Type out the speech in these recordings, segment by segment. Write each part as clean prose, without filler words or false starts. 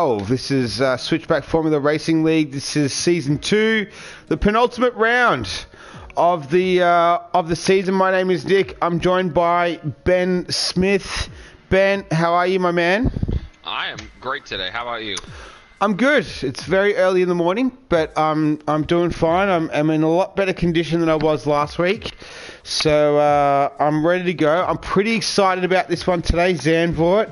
Oh, this is Switchback Formula Racing League. This is Season 2, the penultimate round of the season. My name is Nick. I'm joined by Ben Smith. Ben, how are you, my man? I am great today. How about you? I'm good. It's very early in the morning, but I'm doing fine. I'm in a lot better condition than I was last week. So I'm ready to go. I'm pretty excited about this one today, Zandvoort.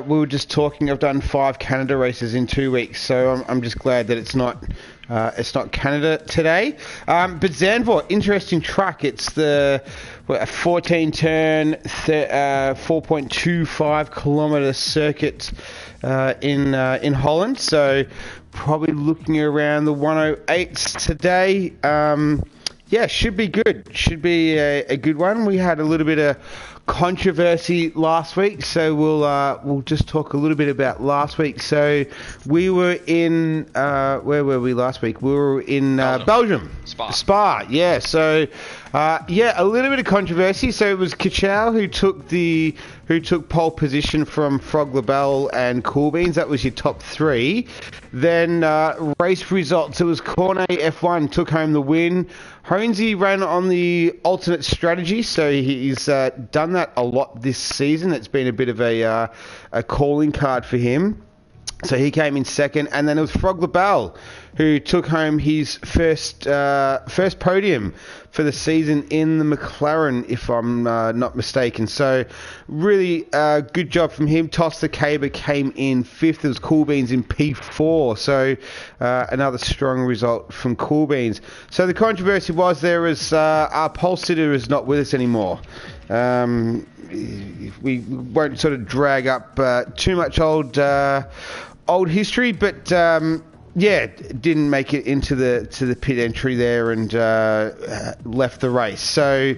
We were just talking. I've done 5 Canada races in 2 weeks, so I'm just glad that it's not Canada today. But Zandvoort, interesting track. It's the 14-turn, 4.25 kilometre circuit in Holland. So probably looking around the 108s today. Yeah, should be good. Should be a good one. We had a little bit of controversy last week, so we'll just talk a little bit about last week. So we were in where were we last week? We were in Belgium. Spa. Yeah. So a little bit of controversy. So it was Kachau who took pole position from Frog Labelle and Cool Beans. That was your top 3. Then race results. It was Cornet F1 took home the win. Honesy ran on the alternate strategy, so he's done that a lot this season. It's been a bit of a calling card for him. So he came in second, and then it was Frog Labelle who took home his first podium for the season in the McLaren, if I'm not mistaken. So really good job from him. Toss the Caber came in 5th. It was Cool Beans in P4. So another strong result from Cool Beans. So the controversy was there was our pole sitter is not with us anymore. We won't sort of drag up too much old history, but didn't make it into the pit entry there and left the race. So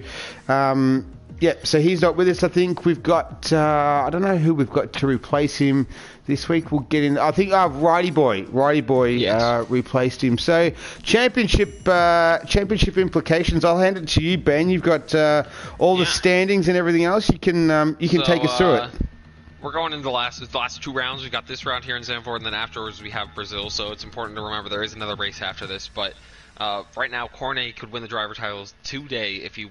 so he's not with us. I think we've got I don't know who we've got to replace him this week. We'll get in. I think Righty Boy yes. Replaced him. So championship implications. I'll hand it to you, Ben. You've got all the standings and everything else. You can take us through it. We're going into the last 2 rounds. We've got this round here in Zandvoort, and then afterwards we have Brazil. So it's important to remember there is another race after this. But right now, Cornet could win the driver titles today if he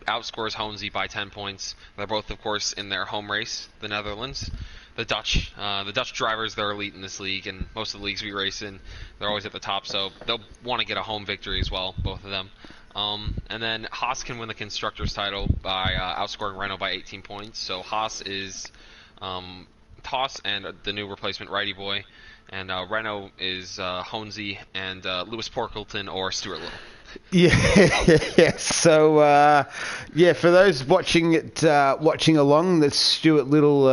outscores Honesy by 10 points. They're both, of course, in their home race, the Netherlands. The Dutch drivers, they're elite in this league, and most of the leagues we race in, they're always at the top. So they'll want to get a home victory as well, both of them. And then Haas can win the constructors title by outscoring Renault by 18 points. So Haas is Toss and the new replacement Righty Boy, and Renault is Honesy and Lewis Porkleton or Stuart Little. Yeah. So for those watching along, that Stuart Little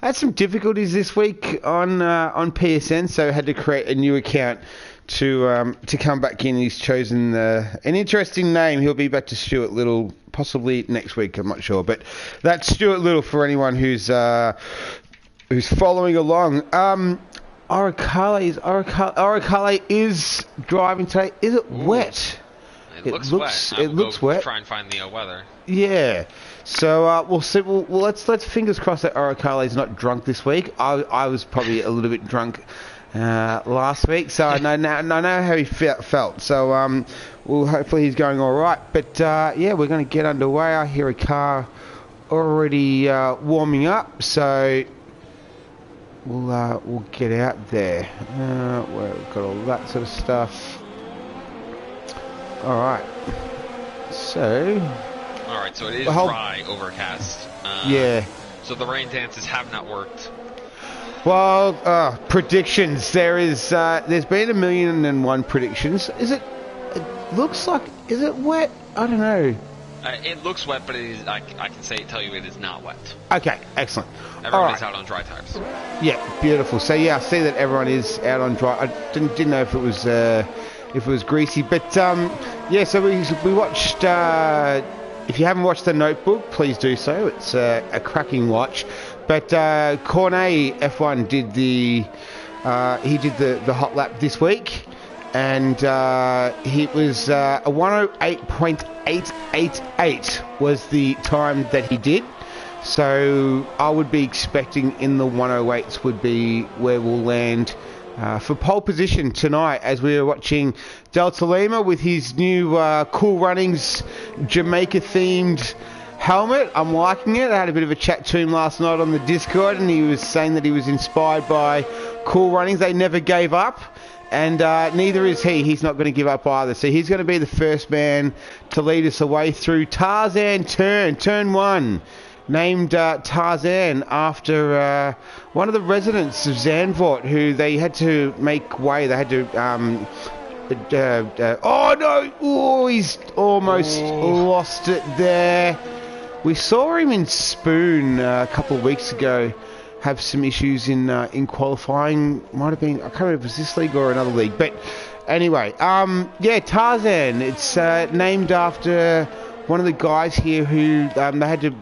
had some difficulties this week on PSN, so had to create a new account to come back in. He's chosen an interesting name. He'll be back to Stuart Little possibly next week. I'm not sure, but that's Stuart Little for anyone who's following along. Aracale is driving today. Is it wet? It looks wet. It looks wet. Try and find the weather. Yeah. So we'll see. Well, let's fingers crossed that Aracale's not drunk this week. I was probably a little bit drunk last week, so I know how he felt. So hopefully he's going all right. But we're going to get underway. I hear a car already warming up, so we'll get out there. We've got all that sort of stuff. All right. So it is dry, overcast. So the rain dances have not worked. Well, predictions. There's been 1,000,001 predictions. Is it wet? I don't know. It looks wet, but it is, I can tell you it is not wet. Okay, excellent. Everyone is out on dry tires. Yeah, beautiful. So I see that everyone is out on dry. I didn't know if it was greasy, but so we watched. If you haven't watched The Notebook, please do so. It's a cracking watch. But Cornet F1 did the hot lap this week, and he was a 108.888 was the time that he did. So I would be expecting in the 108s would be where we'll land for pole position tonight, as we are watching Delta Lima with his new Cool Runnings Jamaica themed helmet. I'm liking it. I had a bit of a chat to him last night on the Discord, and he was saying that he was inspired by Cool Runnings. They never gave up, and neither is he. He's not going to give up either. So he's going to be the first man to lead us away through Tarzan turn one. Named Tarzan after one of the residents of Zandvoort, who they had to make way. They had to. Oh no! Oh, he's almost lost it there. We saw him in Spoon a couple of weeks ago have some issues in qualifying. Might have been, I can't remember if it was this league or another league. But anyway, yeah, Tarzan. It's named after one of the guys here who they had to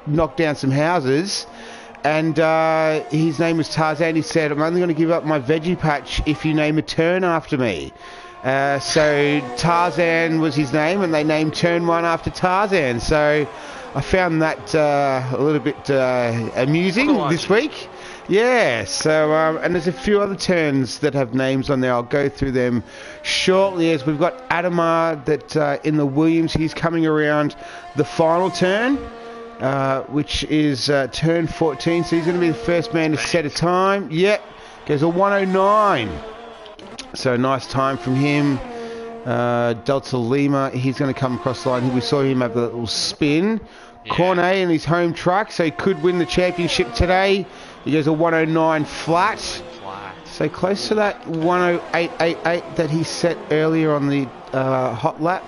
knock down some houses, and his name was Tarzan. He said, "I'm only going to give up my veggie patch if you name a turn after me." So Tarzan was his name, and they named turn one after Tarzan. So I found that a little bit amusing this week. Yeah, so, and there's a few other turns that have names on there. I'll go through them shortly, as we've got Adamar that in the Williams, he's coming around the final turn, which is turn 14. So he's going to be the first man to set a time. Yep, goes a 109. So nice time from him. Delta Lima, he's going to come across the line. We saw him have a little spin. Yeah. Cornet in his home truck, so he could win the championship today. He goes a 109 flat. So close to that 108.88 that he set earlier on the hot lap.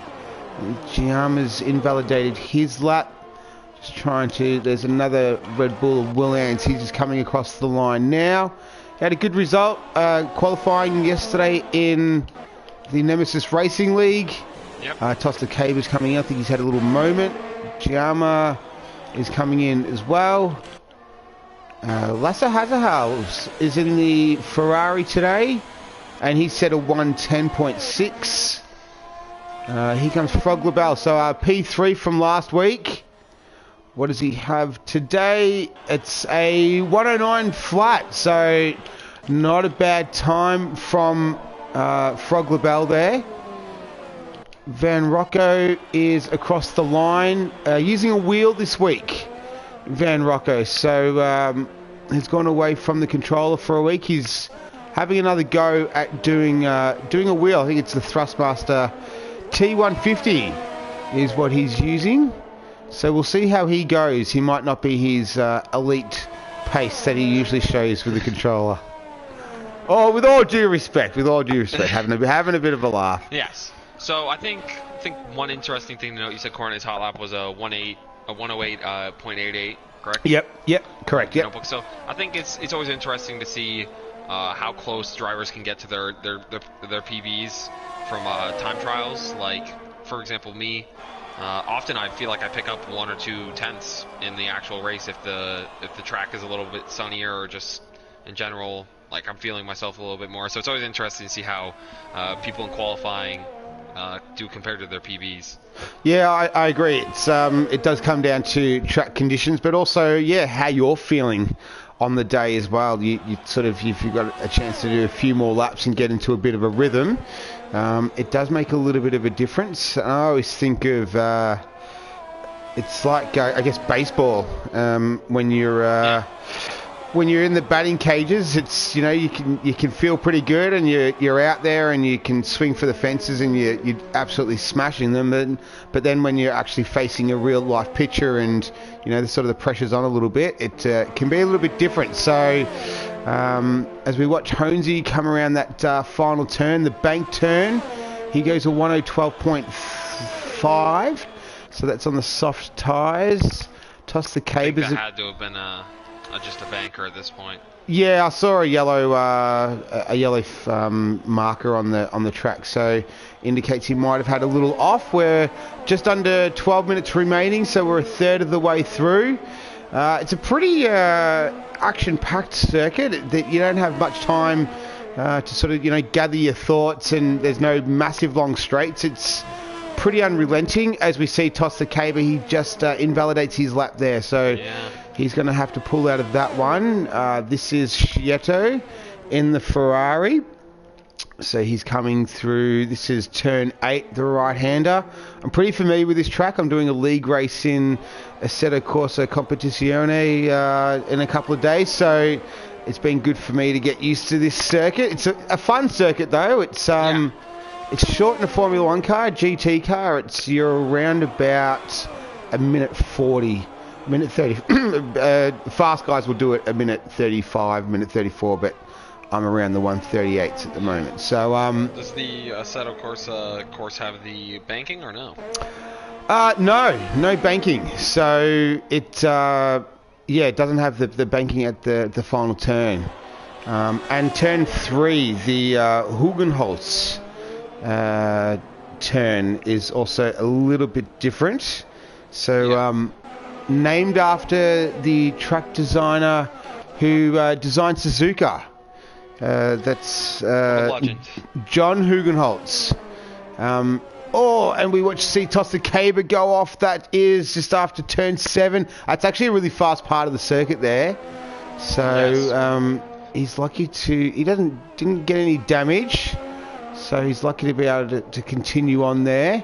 Giama's invalidated his lap. Just trying to... There's another Red Bull of Will Ants. He's just coming across the line now. He had a good result qualifying yesterday in the Nemesis Racing League. Yep. Tosta Caber's coming in. I think he's had a little moment. Giama is coming in as well. Lasse Hazahal is in the Ferrari today, and he set a 110.6. Here comes Frog LaBelle. So P3 from last week. What does he have today? It's a 109 flat, so not a bad time from Frog LaBelle there. Van Rocco is across the line using a wheel this week. Van Rocco, so he's gone away from the controller for a week. He's having another go at doing a wheel. I think it's the Thrustmaster T150 is what he's using. So we'll see how he goes. He might not be his elite pace that he usually shows with the controller. Oh, with all due respect, having a bit of a laugh. Yes. So I think one interesting thing to note, you said Cornet's hot lap was a 108.88, correct? Yep, correct. Yep. Notebook. So I think it's always interesting to see how close drivers can get to their PBs from time trials. Like, for example, me, often I feel like I pick up 1 or 2 tenths in the actual race if the track is a little bit sunnier, or just in general, like, I'm feeling myself a little bit more. So it's always interesting to see how people in qualifying do compared to their PBs. Yeah, I agree. It does come down to track conditions, but also, how you're feeling on the day as well. You sort of, if you've got a chance to do a few more laps and get into a bit of a rhythm, it does make a little bit of a difference. I always think of it's like I guess baseball when you're in the batting cages. It's, you can feel pretty good, and you're out there and you can swing for the fences and you're absolutely smashing them. But then when you're actually facing a real life pitcher and the pressure's on a little bit, it can be a little bit different. So as we watch Honesy come around that final turn, the bank turn, he goes a 112.5. So that's on the soft tyres. Toss the Cabers. I think that had to have been just a banker at this point. Yeah, I saw a yellow marker on the track, so indicates he might have had a little off. We're just under 12 minutes remaining, so we're a third of the way through. It's a pretty action-packed circuit that you don't have much time to sort of gather your thoughts, and there's no massive long straights. It's pretty unrelenting. As we see toss the caber, he just invalidates his lap there. So he's going to have to pull out of that one. This is Schietto in the Ferrari. So he's coming through. This is turn 8, the right-hander. I'm pretty familiar with this track. I'm doing a league race in Assetto Corsa Competizione in a couple of days. So it's been good for me to get used to this circuit. It's a fun circuit, though. It's short in a Formula 1 car, a GT car. You're around about a minute 40, minute 30. Fast guys will do it a minute 35, minute 34, but I'm around the 138s at the moment. So does the Assetto Corsa course have the banking or no? No banking. So it doesn't have the banking at the final turn. And turn 3, the Hugenholz turn is also a little bit different. So named after the track designer who designed Suzuka. That's John Hugenholz. And we watched Tossa Caber go off. That is just after turn 7. That's actually a really fast part of the circuit there. So he's lucky he didn't get any damage. So he's lucky to be able to continue on there.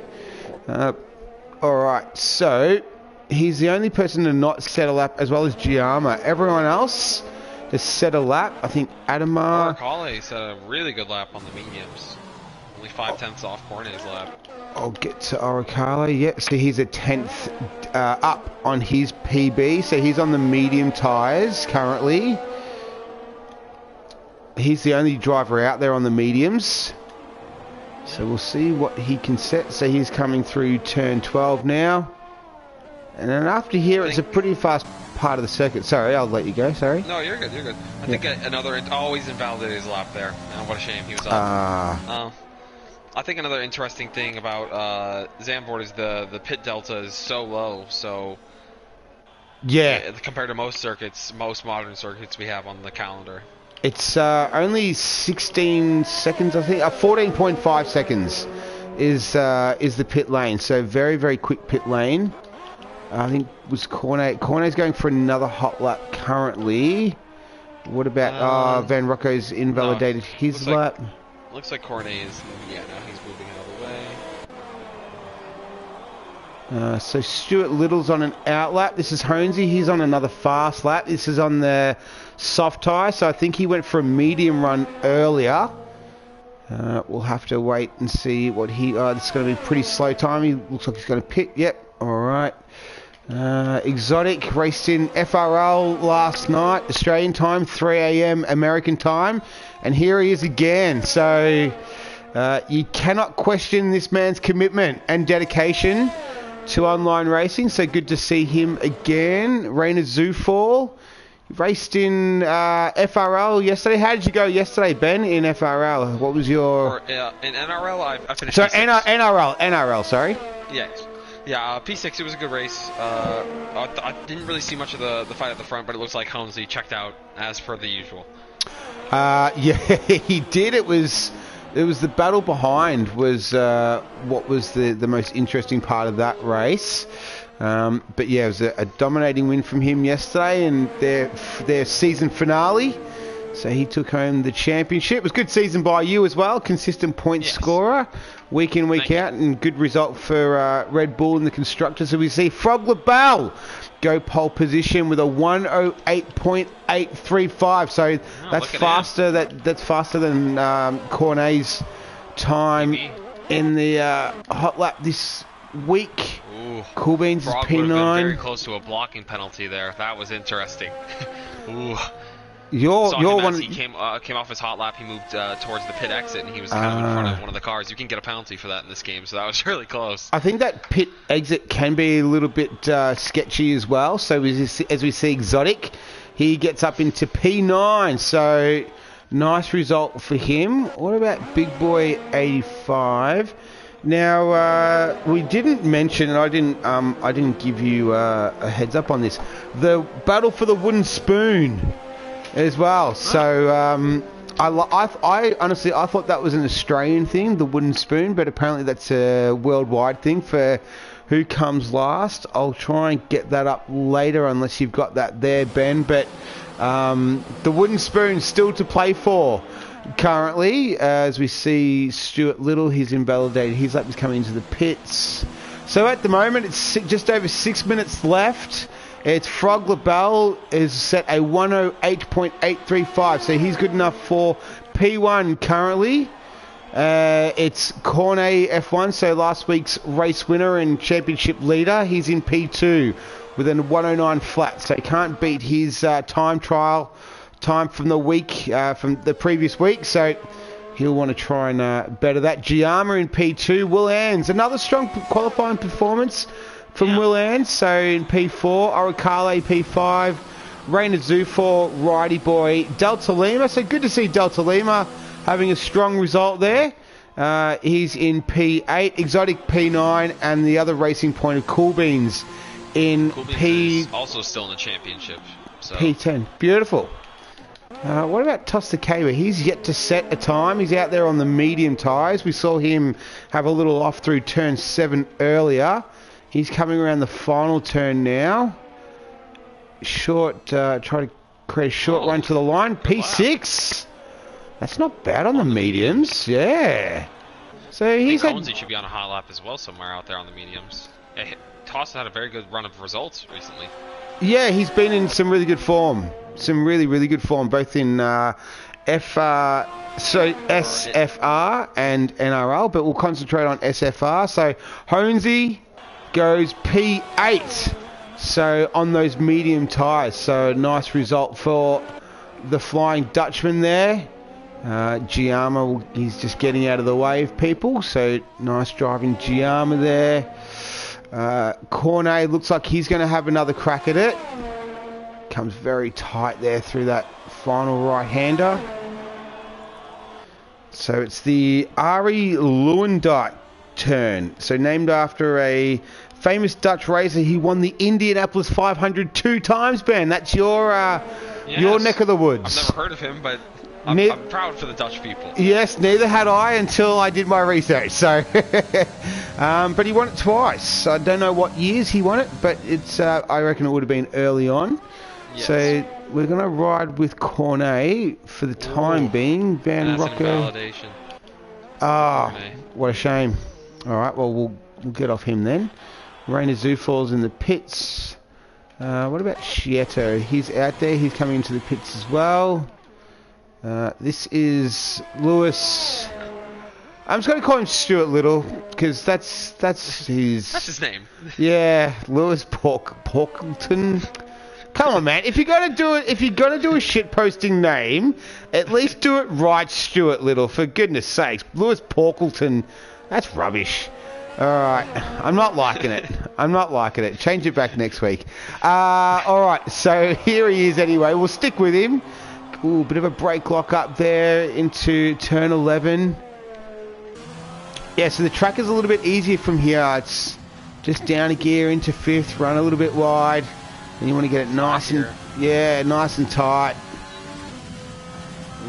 Alright, so he's the only person to not set a lap, as well as Giamma. Everyone else has set a lap. I think Adamar... Arcale set a really good lap on the mediums. Only 5/10 off Cornet's lap. I'll get to Arcale. Yeah, so he's a 10th up on his PB. So he's on the medium tyres currently. He's the only driver out there on the mediums. So we'll see what he can set. So he's coming through turn 12 now. And then after here, it's a pretty fast part of the circuit. Sorry, I'll let you go. Sorry. No, you're good. You're good. I think always invalidated his lap there. What a shame he was up. I think another interesting thing about Zandvoort is the pit delta is so low. So compared to most modern circuits we have on the calendar. It's only 16 seconds, I think. 14.5 seconds is the pit lane. So very, very quick pit lane. I think it was Cornet. Cornet's going for another hot lap currently. What about Van Rocco's invalidated his lap? Looks like Cornet is... Yeah, no, he's moving out of the way. So Stuart Little's on an out lap. This is Honesy. He's on another fast lap. This is on the soft tyre. So I think he went for a medium run earlier. We'll have to wait and see what he... this is going to be pretty slow time. He looks like he's going to pit. Yep. All right. Exotic raced in FRL last night, Australian time, 3 a.m. American time, and here he is again. So you cannot question this man's commitment and dedication to online racing. So good to see him again. Rainer Zufall raced in FRL yesterday. How did you go yesterday, Ben, in FRL? What was your... in NRL, I finished... Sorry, NRL, sorry. Yes. Yeah, P6, it was a good race. I didn't really see much of the fight at the front, but it looks like Holmesy checked out as per the usual. Yeah, he did. It was the battle behind was what was the most interesting part of that race. But yeah, it was a dominating win from him yesterday, and their season finale. So he took home the championship. It was a good season by you as well. Consistent point scorer, week in, week out, and good result for Red Bull in the constructors. So we see Frog LaBelle go pole position with a 108.835. So that's faster. That's faster than Cornet's time in the hot lap this week. Ooh, Cool Beans is Frog P9. would have been very close to a blocking penalty there. That was interesting. Ooh. As he came off his hot lap, he moved towards the pit exit, and he was kind of in front of one of the cars. You can get a penalty for that in this game, so that was really close. I think that pit exit can be a little bit sketchy as well. So as we see Exotic, he gets up into P9, so nice result for him. What about Big Boy 85? Now we didn't mention, and I didn't give you a heads up on this, the battle for the wooden spoon as well. So I honestly I thought that was an Australian thing, the wooden spoon, but apparently that's a worldwide thing for who comes last. I'll try and get that up later unless you've got that there, Ben. But the wooden spoon still to play for currently, as we see Stuart Little. He's invalidated his lap. He's coming into the pits. So at the moment, it's just over 6 minutes left. It's Frog LaBelle is set a 108.835, so he's good enough for P1 currently. It's Cornet F1, so last week's race winner and championship leader. He's in P2 with a 109 flat, so he can't beat his time trial time from the week, from the previous week, so he'll want to try and better that. Giamma in P2, Will Ans, another strong qualifying performance from Will Ans, so in P4, Oricale P5, Rainer Zufor, Righty Boy, Delta Lima, so good to see Delta Lima having a strong result there. He's in P8, Exotic P9, and the other Racing Point of Cool Beans in P... also still in the championship. So. P10, beautiful. What about Tostakaba? He's yet to set a time. He's out there on the medium tyres. We saw him have a little off through turn 7 earlier. He's coming around the final turn now. Short, try to create a short run to the line. P6. Wow. That's not bad on the mediums. Yeah. So he's had... Conesy should be on a hot lap as well somewhere out there on the mediums. Toss had a very good run of results recently. Yeah, he's been in some really good form. Some really, really good form, both in SFR and NRL, but we'll concentrate on SFR. So Honesy goes P8, so on those medium tyres. So nice result for the Flying Dutchman there. Giamma, he's just getting out of the way of people, so nice driving Giamma there. Cornet looks like he's going to have another crack at it. Comes very tight there through that final right-hander. So it's the Arie Luijendijk turn. So named after a famous Dutch racer. He won the Indianapolis 500 2 times, Ben. That's your neck of the woods. I've never heard of him, but I'm proud for the Dutch people. Yes, neither had I until I did my research. So, but he won it twice. I don't know what years he won it, but it's. I reckon it would have been early on. Yes. So we're going to ride with Cornet for the time being. Van Rocco. What a shame. All right, well, we'll get off him then. Rainer Zufor's in the pits. What about Schieto? He's out there. He's coming into the pits as well. This is Lewis. I'm just going to call him Stuart Little because that's his name. Yeah, Lewis Porkleton. Come on, man. If you're gonna do a shit posting name, at least do it right, Stuart Little. For goodness sakes, Lewis Porkleton. That's rubbish. All right, I'm not liking it. Change it back next week. All right, so here he is anyway. We'll stick with him. Ooh, bit of a brake lock up there into turn 11. Yeah, so the track is a little bit easier from here. It's just down a gear into 5th, run a little bit wide. And you want to get it nice and tight.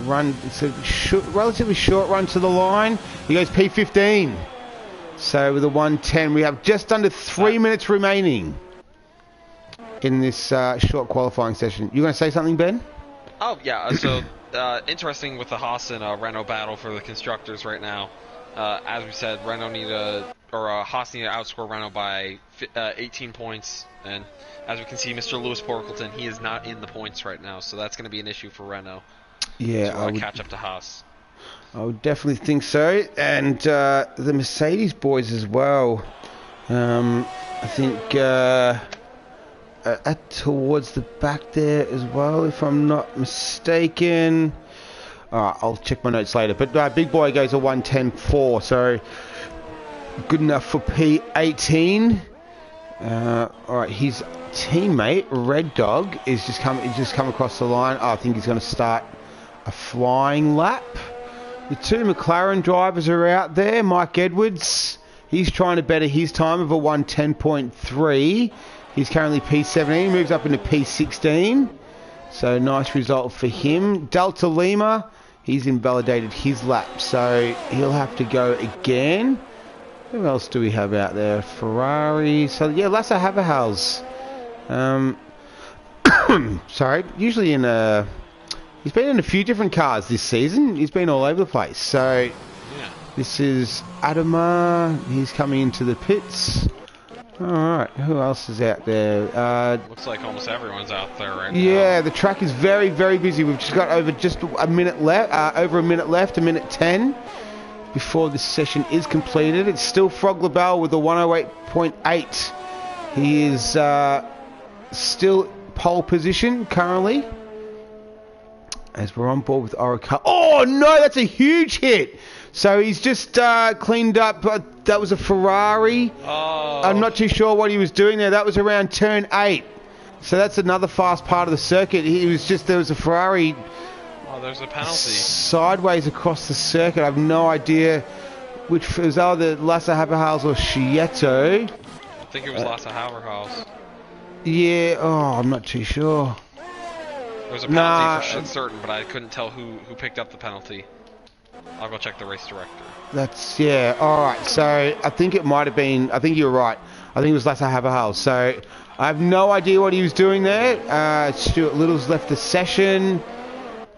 Run, it's a relatively short run to the line. He goes P15. So with a 110, we have just under 3 minutes remaining in this short qualifying session. You going to say something, Ben? Oh, yeah. So, interesting with the Haas and Renault battle for the constructors right now. As we said, Haas need to outscore Renault by 18 points. And as we can see, Mr. Lewis Porkleton, he is not in the points right now. So that's going to be an issue for Renault. Yeah, I would catch up to Haas. I would definitely think so. And the Mercedes boys as well. I think... towards the back there as well, if I'm not mistaken. I'll check my notes later. But Big Boy goes a 110.4, so good enough for P18. All right, his teammate Red Dog is just come across the line. I think he's going to start a flying lap. The two McLaren drivers are out there. Mike Edwards, he's trying to better his time of a 110.3. He's currently P17, moves up into P16. So nice result for him. Delta Lima, He's invalidated his lap, so he'll have to go again. Who else do we have out there? Ferrari. So yeah, Lasse Haverhals. Sorry, usually he's been in a few different cars this season. He's been all over the place. So this is Adama. He's coming into the pits. All right, who else is out there? Looks like almost everyone's out there right now. Yeah, the track is very, very busy. We've just got over a minute left, a minute 10 before this session is completed. It's still Frog LaBelle with a 108.8. He is still pole position currently. As we're on board with Oracle. Oh no, that's a huge hit. So he's just cleaned up. That was a Ferrari. Oh. I'm not too sure what he was doing there. That was around turn 8. So that's another fast part of the circuit. There was a Ferrari. Oh, there's a penalty. Sideways across the circuit. I have no idea which was either Lasse Haverhals or Schieto. I think it was Lasse Haverhals. Yeah, I'm not too sure. There was a penalty for certain, but I couldn't tell who picked up the penalty. I'll go check the race director. Alright, so I think it might have been, I think you were right. I think it was Lasse Haverhals. So I have no idea what he was doing there. Stuart Little's left the session.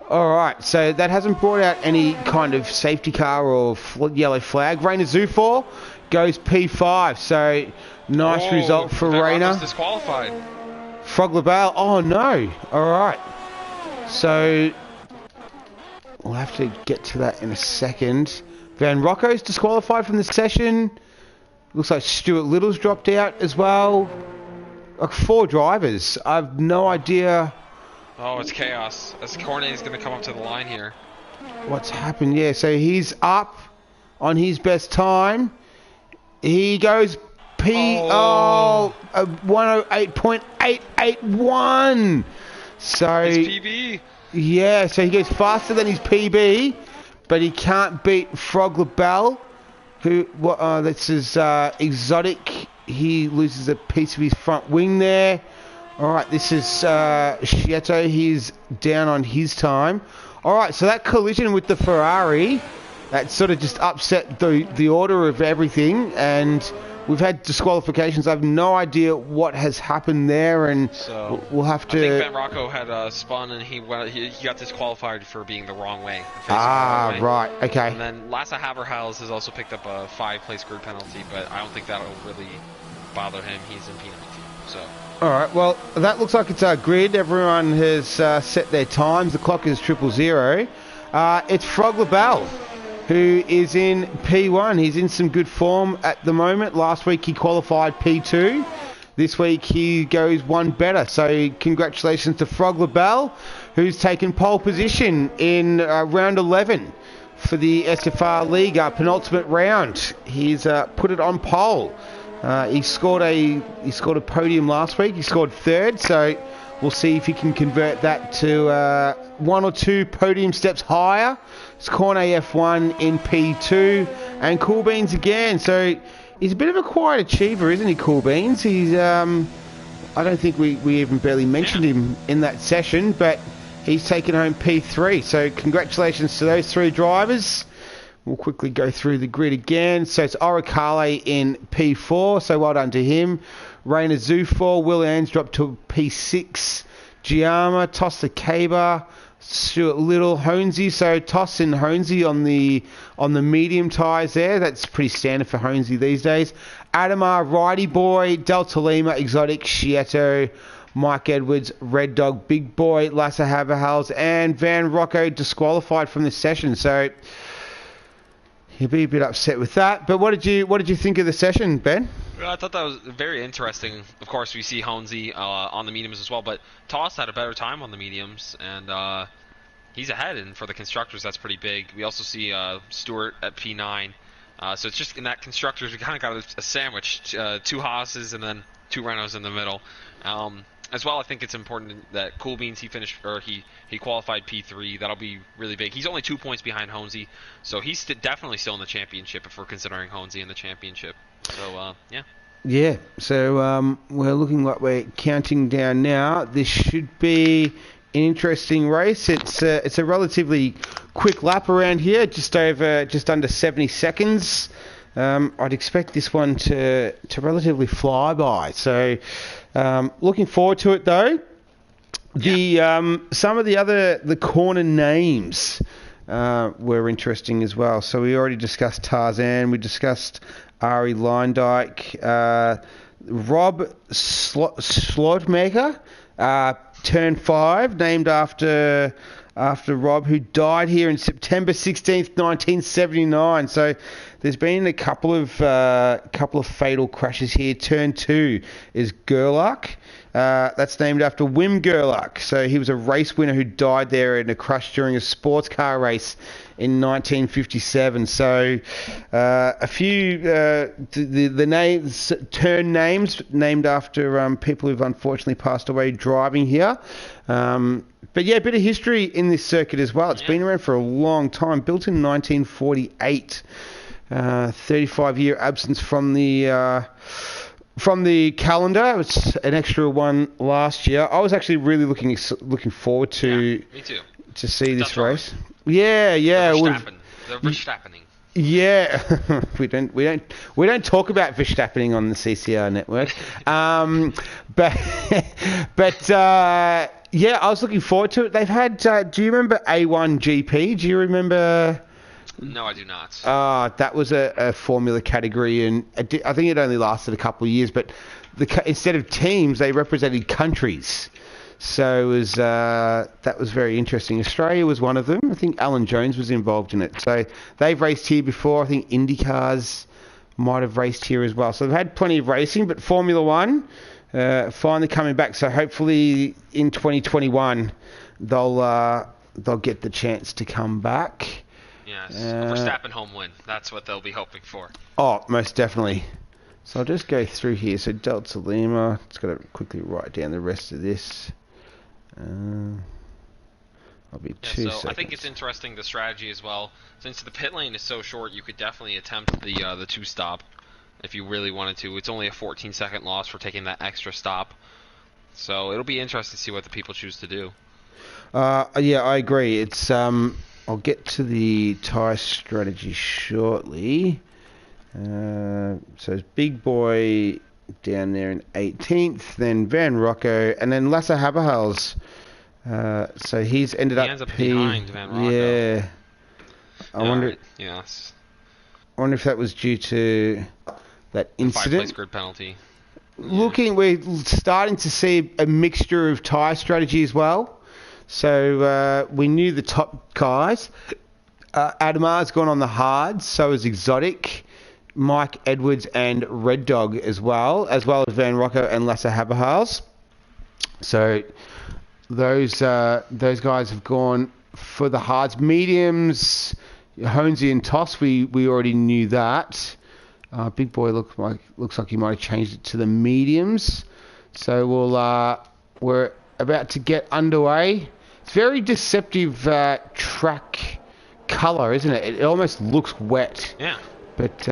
Alright, so that hasn't brought out any kind of safety car or yellow flag. Rainer Zufor goes P5, so nice result for Rainer. Disqualified. Frog LaBelle, oh no. Alright. So we'll have to get to that in a second. Van Rocco's disqualified from the session. Looks like Stuart Little's dropped out as well. Like 4 drivers. I have no idea. Oh, it's chaos. As Cornet's going to come up to the line here. What's happened? Yeah, so he's up on his best time. He goes a 108.881. So his PB. Yeah, so he goes faster than his PB, but he can't beat Frog LaBelle, who this is Exotic. He loses a piece of his front wing there. Alright, this is Schieto. He's down on his time. Alright, so that collision with the Ferrari, that sort of just upset the order of everything, and we've had disqualifications. I have no idea what has happened there, and so we'll have to... I think Van Rocco had spun, and he got disqualified for being the wrong way. Right, okay. And then Lasse Haverhals has also picked up a 5-place grid penalty, but I don't think that'll really bother him. He's in P19, so... Alright, well, that looks like it's our grid. Everyone has set their times. The clock is 000. It's Frog LaBelle, who is in P1. He's in some good form at the moment. Last week he qualified P2. This week he goes one better. So congratulations to Frog LaBelle, who's taken pole position in round 11 for the SFR League, penultimate round. He's put it on pole. He scored a podium last week. He scored 3rd, so we'll see if he can convert that to 1 or 2 podium steps higher. It's Cornet F1 in P2, and Cool Beans again. So he's a bit of a quiet achiever, isn't he, Cool Beans? He's I don't think we even barely mentioned him in that session, but he's taken home P3. So congratulations to those 3 drivers. We'll quickly go through the grid again. So it's Oricale in P4, so well done to him. Rainer Zufor, Will Anns dropped to P6. Giamma, Tossa Kaber, Stuart Little, Honesy. So Toss and Honesy on the medium tyres there. That's pretty standard for Honesy these days. Adamar, Righty Boy, Delta Lima, Exotic, Schieto, Mike Edwards, Red Dog, Big Boy, Lasse Haverhals, and Van Rocco disqualified from this session. So he'll be a bit upset with that. But what did you think of the session, Ben? I thought that was very interesting. Of course, we see Honesy on the mediums as well, but Toss had a better time on the mediums, and he's ahead. And for the constructors, that's pretty big. We also see Stewart at P9. So it's just in that constructors, we kind of got a sandwich, 2 Haas's and then 2 Renaults in the middle. As well, I think it's important that Cool Beans, he qualified P3. That'll be really big. He's only 2 points behind Honesy, so he's definitely still in the championship if we're considering Honesy in the championship. So, yeah. Yeah, so we're looking like we're counting down now. This should be interesting race. It's a relatively quick lap around here, just under 70 seconds. I'd expect this one to relatively fly by. So looking forward to it though. Some of the corner names were interesting as well. So we already discussed Tarzan. We discussed Ari Leindyke. Rob Slotmaker, turn 5, named after Rob, who died here in September 16th, 1979. So there's been a couple of fatal crashes here. Turn 2 is Gerlach. That's named after Wim Gerlach. So he was a race winner who died there in a crash during a sports car race in 1957. So a few the names, turn names named after people who've unfortunately passed away driving here. But yeah, a bit of history in this circuit as well. It's been around for a long time. Built in 1948. 35-year absence from the calendar. It's an extra one last year. I was actually really looking forward to me too. To see this race. Yeah. The Verstappening. Yeah, we don't talk about Verstappening on the CCR network. But yeah, I was looking forward to it. They've had. Do you remember A1 GP? Do you remember? No, I do not. That was a formula category, and I think it only lasted a couple of years. But instead of teams, they represented countries. So it was, that was very interesting. Australia was one of them. I think Alan Jones was involved in it. So they've raced here before. I think IndyCars might have raced here as well. So they've had plenty of racing, but Formula One finally coming back. So hopefully in 2021 they'll get the chance to come back. Yes, a Verstappen home win. That's what they'll be hoping for. Oh, most definitely. So I'll just go through here. So Delta Lima. Just got to quickly write down the rest of this. I'll be two seconds. I think it's interesting, the strategy as well. Since the pit lane is so short, you could definitely attempt the two-stop if you really wanted to. It's only a 14-second loss for taking that extra stop. So it'll be interesting to see what the people choose to do. Yeah, I agree. It's I'll get to the tyre strategy shortly. So it's Big Boy down there in 18th, then Van Rocco, and then Lasse Haberhals. So he's ended up behind Van Rocco. Yeah. I wonder. Yes. I wonder if that was due to that incident. 5-place grid penalty. We're starting to see a mixture of tyre strategy as well. So we knew the top guys. Adamar's gone on the hards, so is Exotic, Mike Edwards and Red Dog as well as Van Rocco and Lasse Haberhals. So those guys have gone for the hards. Mediums, Honesy and Toss, we already knew that. Big Boy looks like he might have changed it to the mediums. So we're about to get underway. It's very deceptive track colour, isn't it? It almost looks wet. Yeah. But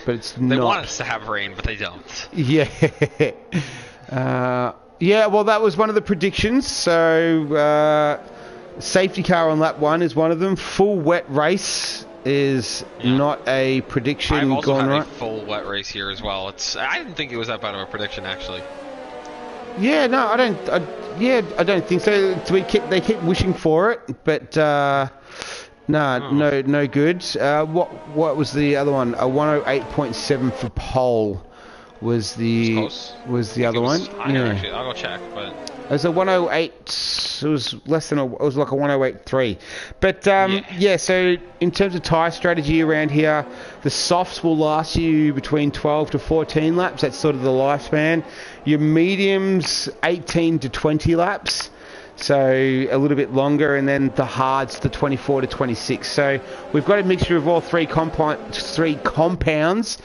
it's not. They want us to have rain, but they don't. Yeah. Yeah, well, that was one of the predictions. So safety car on lap 1 is one of them. Full wet race is not a prediction. I've also gone had right. a full wet race here as well. I didn't think it was that bad of a prediction, actually. Yeah, no, I don't think so. They keep wishing for it, but no good. What was the other one? A 108.7 for pole was the other one. Actually, I'll go check, but it was a 108. It was less than it was like a 108.3. But yeah. So in terms of tyre strategy around here, the softs will last you between 12 to 14 laps. That's sort of the lifespan. Your mediums 18 to 20 laps. So a little bit longer, and then the hards, the 24 to 26. So we've got a mixture of all three compounds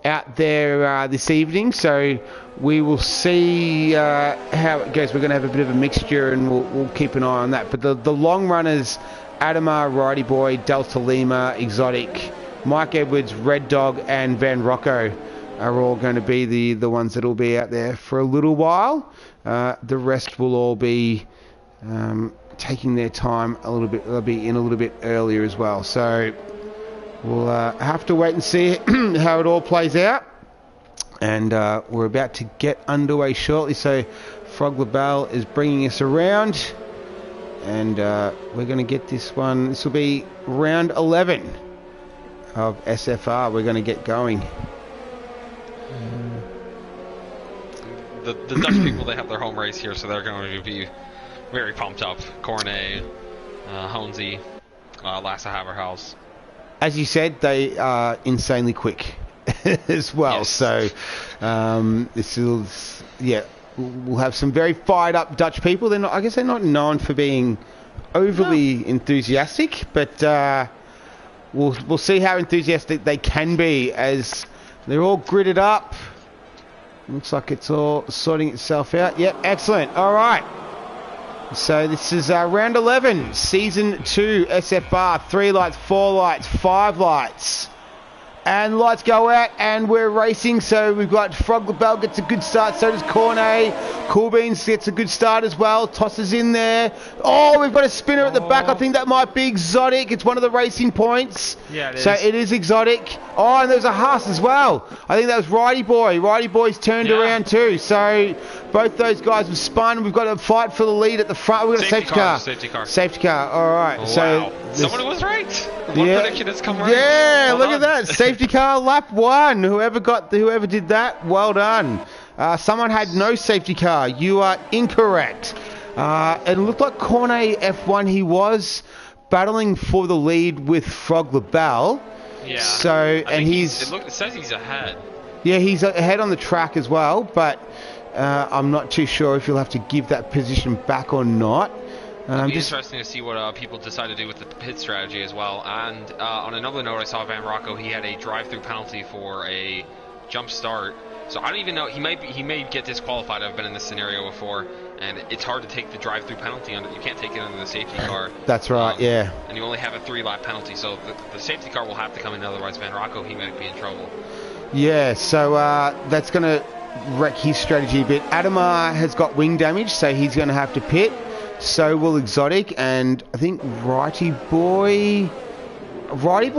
out there this evening. So we will see how it goes. We're going to have a bit of a mixture, and we'll keep an eye on that. But the long runners, Adamar, Righty Boy, Delta Lima, Exotic, Mike Edwards, Red Dog, and Van Rocco are all going to be the ones that will be out there for a little while. The rest will all be taking their time a little bit. They'll be in a little bit earlier as well. So we'll have to wait and see how it all plays out. And we're about to get underway shortly. So Frog LaBelle is bringing us around. And we're going to get this one. This will be round 11 of SFR. We're going to get going. The Dutch people, they have their home race here, so they're going to be very pumped up. Cornet, Honesy, Lasse Haverhals. As you said, they are insanely quick as well. Yes. So this is, we'll have some very fired up Dutch people. They're not, I guess they're not known for being overly enthusiastic, but we'll see how enthusiastic they can be as they're all gridded up. Looks like it's all sorting itself out. Yep, excellent. All right. So this is round 11, Season 2, SFR. 3 lights, 4 lights, 5 lights. And lights go out, and we're racing. So we've got Frog LaBelle gets a good start. So does Cornet. Cool Beans gets a good start as well. Tosses in there. Oh, we've got a spinner at the back. I think that might be Exotic. It's one of the racing points. Yeah, it is. So it is Exotic. Oh, and there's a Haas as well. I think that was Righty Boy. Righty Boy's turned around too. So both those guys have spun. We've got a fight for the lead at the front. We've got a safety car. Safety car. All right. Wow. So someone was right. One prediction has come right. Yeah, look at that. Safety car lap 1. Whoever did that, well done. Someone had no safety car. You are incorrect. It looked like Cornet F1. He was battling for the lead with Frog LaBelle. Yeah. So it says he's ahead. Yeah, he's ahead on the track as well, but I'm not too sure if you'll have to give that position back or not. It'll be interesting to see what people decide to do with the pit strategy as well. And on another note, I saw Van Rocco. He had a drive-through penalty for a jump start. So I don't even know. He may get disqualified. I've been in this scenario before, and it's hard to take the drive-through penalty under. You can't take it under the safety car. That's right. Yeah. And you only have a 3-lap penalty, so the safety car will have to come in. Otherwise, Van Rocco, he might be in trouble. Yeah. So that's going to wreck his strategy a bit. Adamar has got wing damage, so he's going to have to pit. So will Exotic, and I think Righty Boy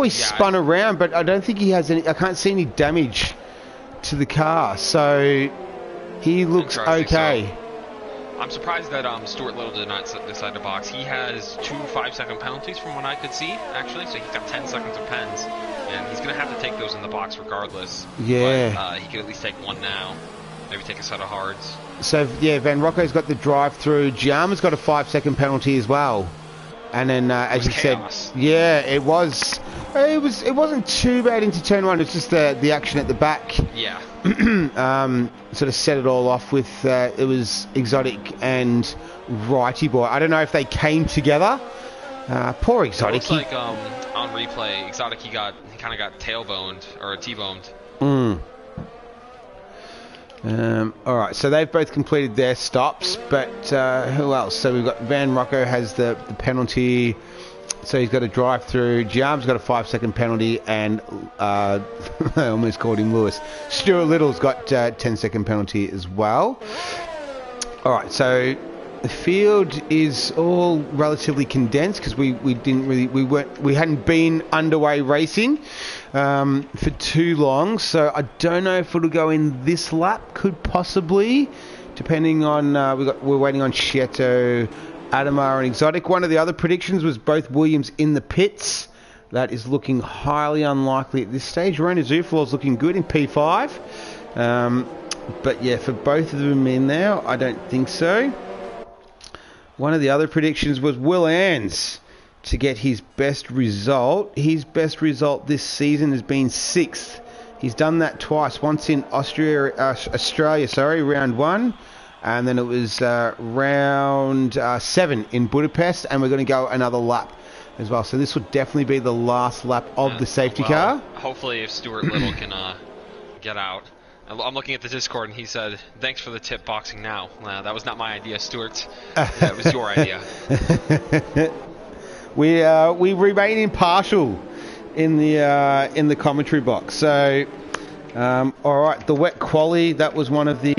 spun around, but I don't think he has any. I can't see any damage to the car, so he looks okay. So, I'm surprised that Stuart Little did not decide to box. He has 2 5-second penalties from what I could see, actually, so he's got 10 seconds of pens, and he's going to have to take those in the box regardless. Yeah. But he could at least take one now, maybe take a set of hards. So, yeah, Van Rocco's got the drive-through. Giama's got a 5-second penalty as well. And then, as you said, yeah, it wasn't too bad into turn 1. It's just the action at the back. Yeah. Sort of set it all off with, it was Exotic and Righty Boy. I don't know if they came together. Poor Exotic. It looks like on replay, Exotic, he kind of got tailboned, or T-boned. All right, so they've both completed their stops, but who else? So we've got Van Rocco has the penalty, so he's got a drive through. Giam's got a 5-second penalty, and I almost called him Lewis. Stuart Little's got 10-second penalty as well. All right, so the field is all relatively condensed because we hadn't been underway racing for too long, so I don't know if it'll go in this lap. Could possibly, depending on we're waiting on Schietto, Adamar, and Exotic. One of the other predictions was both Williams in the pits. That is looking highly unlikely at this stage. Rona Zuflor's looking good in P5, but yeah, for both of them in there, I don't think so. One of the other predictions was Will Ans to get his best result. His best result this season has been 6th. He's done that twice. Once in Australia, round 1. And then it was round 7 in Budapest. And we're going to go another lap as well. So this will definitely be the last lap of the safety car. Hopefully if Stuart Little can get out. I'm looking at the Discord, and he said, "Thanks for the tip, boxing now." That was not my idea, Stuart. That was your idea. We remain impartial in the commentary box. So All right, the wet quali, that was one of the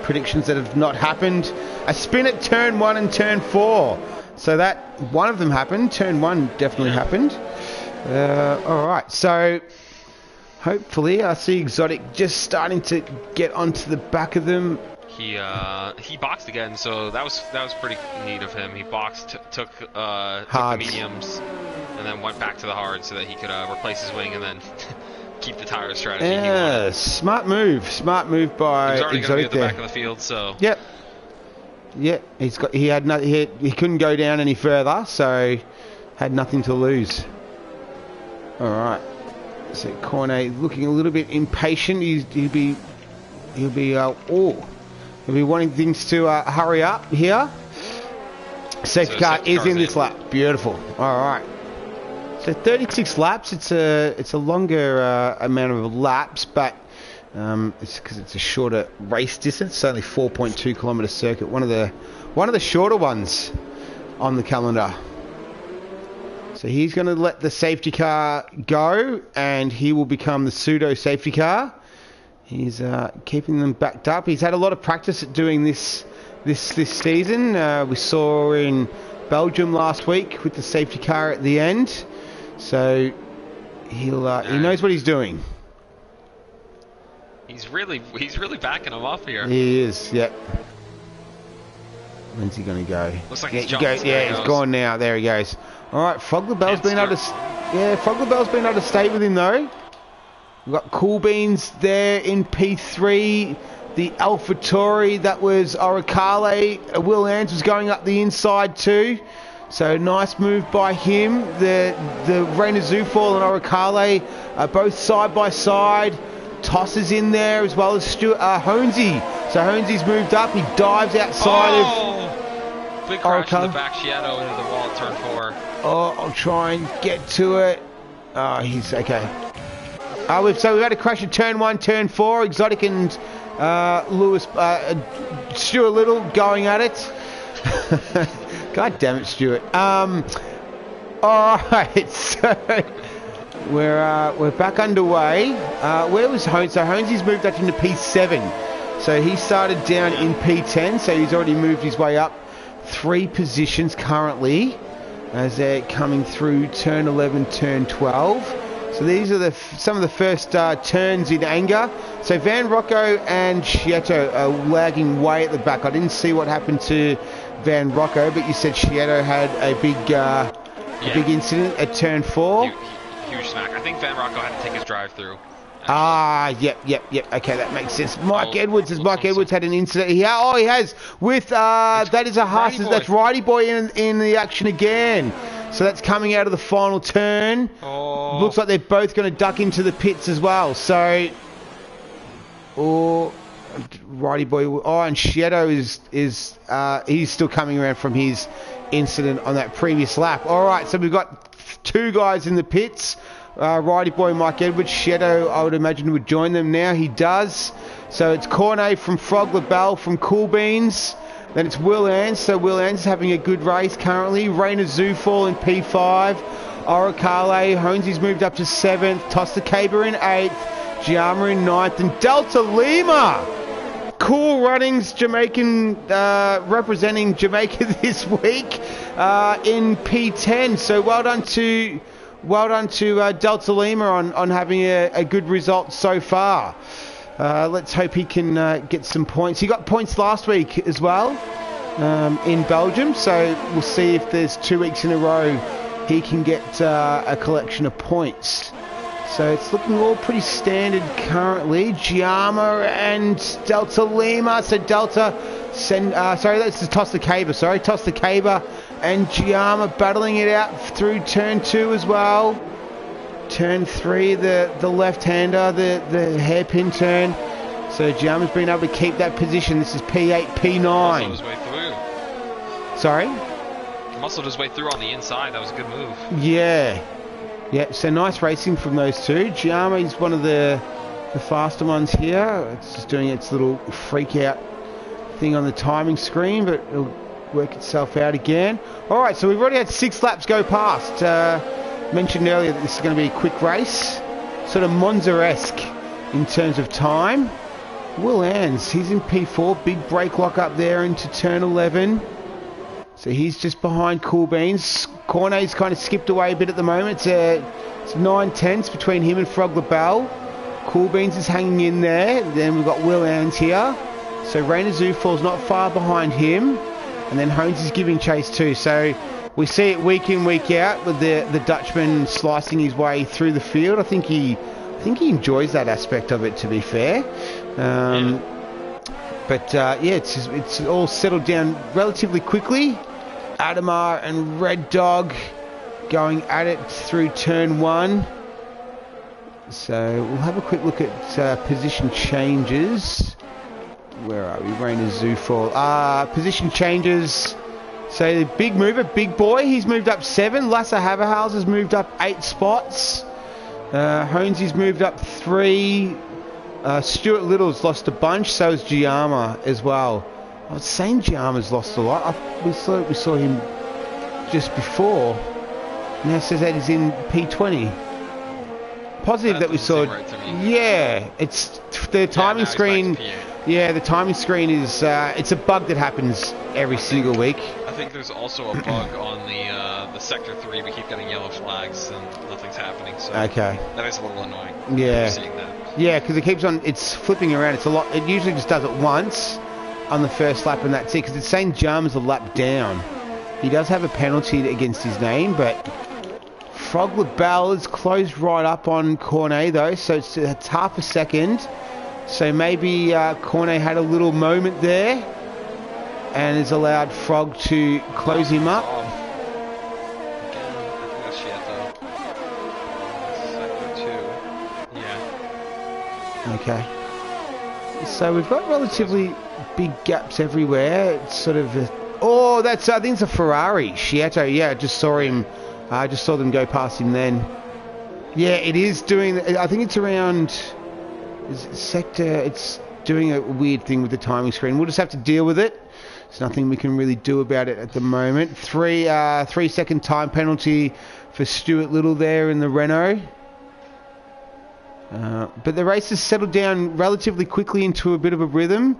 predictions that have not happened. A spin at turn 1 and turn 4. So that, one of them happened. Turn 1 definitely happened. All right, so hopefully I see Exotic just starting to get onto the back of them. He boxed again, so that was pretty neat of him. He boxed, took the mediums, and then went back to the hard so that he could replace his wing and then keep the tire strategy. Yeah, smart move by He's already Exotic going to be at the there. back of the field, so. Yep. Yeah, he couldn't go down any further, so had nothing to lose. All right. So Cornet looking a little bit impatient. He'll be wanting things to hurry up here. Safety car is in this lap. Beautiful. All right. So 36 laps. It's a longer amount of laps, but it's because it's a shorter race distance. It's only 4.2 kilometre circuit. One of the shorter ones on the calendar. So he's going to let the safety car go, and he will become the pseudo safety car. He's keeping them backed up. He's had a lot of practice at doing this season. We saw in Belgium last week with the safety car at the end. So he knows what he's doing. He's really backing him up here. He is, yep. When's he going to go? Looks like he's he's gone now. There he goes. All right, Frogler-Bell's been able to stay with him though. We've got Cool Beans there in P3. The AlphaTauri, that was Oricale. Will Ans was going up the inside too. So nice move by him. The Rainer Zufall and Oricale are both side by side. Tosses in there as well as Honesy. So Honesy's moved up. He dives outside of big crash in the back Shadow into the wall at turn 4. Oh, I'll try and get to it. Oh, he's okay. We've had a crash at turn 1, turn 4. Exotic and Stuart Little going at it. God damn it, Stuart. All right, so we're back underway. Where was Hones? So Honesy's moved up into P7. So he started down in P10. So he's already moved his way up 3 positions currently as they're coming through turn 11, turn 12. So these are some of the first turns in anger. So Van Rocco and Chietto are lagging way at the back. I didn't see what happened to Van Rocco, but you said Chietto had a big incident at turn 4. Huge smack. I think Van Rocco had to take his drive through. Yep. Okay, that makes sense. Mike Edwards had an incident. He has with that is a Haas. That's Righty Boy in the action again. So that's coming out of the final turn. Looks like they're both going to duck into the pits as well. So, Righty Boy. And Shadow is he's still coming around from his incident on that previous lap. All right, so we've got 2 guys in the pits. Righty Boy, Mike Edwards. Shadow, I would imagine, would join them now. He does. So it's Cornet from Frogler-Bell from Cool Beans. Then it's Will Ans. So Will Ans is having a good race currently. Rainer Zufall in P5. Oricale. Honesy's moved up to 7th. Tosta Caber in 8th. Giamma in 9th. And Delta Lima. Cool runnings, Jamaican, representing Jamaica this week in P10. So well done to Delta Lima on having a good result so far. Let's hope he can get some points. He got points last week as well in Belgium, so we'll see if there's 2 weeks in a row he can get a collection of points. So it's looking all pretty standard currently. Giamma and Delta Lima. So Delta this is Tosta Caber. Tosta Caber and Giamma battling it out through turn 2 as well. Turn 3, the left-hander, the hairpin turn. So Giamma's been able to keep that position. This is P8, P9. Muscled his way through. Sorry? Muscled his way through on the inside. That was a good move. Yeah, so nice racing from those 2. Giamma is one of the faster ones here. It's just doing its little freak-out thing on the timing screen, but it'll work itself out again. All right, so we've already had 6 laps go past. Mentioned earlier that this is going to be a quick race, sort of Monza-esque in terms of time. Will Ans, he's in P4. Big brake lock up there into turn 11. So he's just behind Cool Beans. Cornet's kind of skipped away a bit at the moment. It's 9/10 between him and Frog LaBelle. Cool Beans is hanging in there. Then we've got Will Ans here. So Rainer Zufall's not far behind him. And then Hones is giving chase too. So we see it week in, week out with the Dutchman slicing his way through the field. I think he enjoys that aspect of it, to be fair. But it's all settled down relatively quickly. Adamar and Red Dog going at it through turn 1. So we'll have a quick look at position changes. Where are we? Rainer Zufall. Position changes. So the big mover, big boy, he's moved up 7. Lasse Haverhals has moved up 8 spots. Honesy's moved up 3. Stuart Little's lost a bunch, so has Giamma as well. I was saying Giamma's lost a lot. We saw him just before. Now it says that he's in P20. Positive that we saw. Yeah, it's the timing screen. Yeah, the timing screen is it's a bug that happens every single week. I think there's also a bug on the sector 3. We keep getting yellow flags and nothing's happening. So okay, that is a little annoying. Yeah, seeing that. Yeah, because it keeps on. It's flipping around. It's a lot. It usually just does it once on the first lap, and that's it. Because it's saying Jarman's a lap down. He does have a penalty against his name, but Frog LaBelle is closed right up on Cornet though, so it's half a second. So maybe Cornet had a little moment there and has allowed Frog to close him up. Okay. So we've got relatively big gaps everywhere. It's sort of that's I think it's a Ferrari. Schietto, yeah, I just saw him. I just saw them go past him then. Yeah, it is doing. I think it's around sector. It's doing a weird thing with the timing screen. We'll just have to deal with it. There's nothing we can really do about it at the moment. 3-second time penalty for Stuart Little there in the Renault. But the race has settled down relatively quickly into a bit of a rhythm.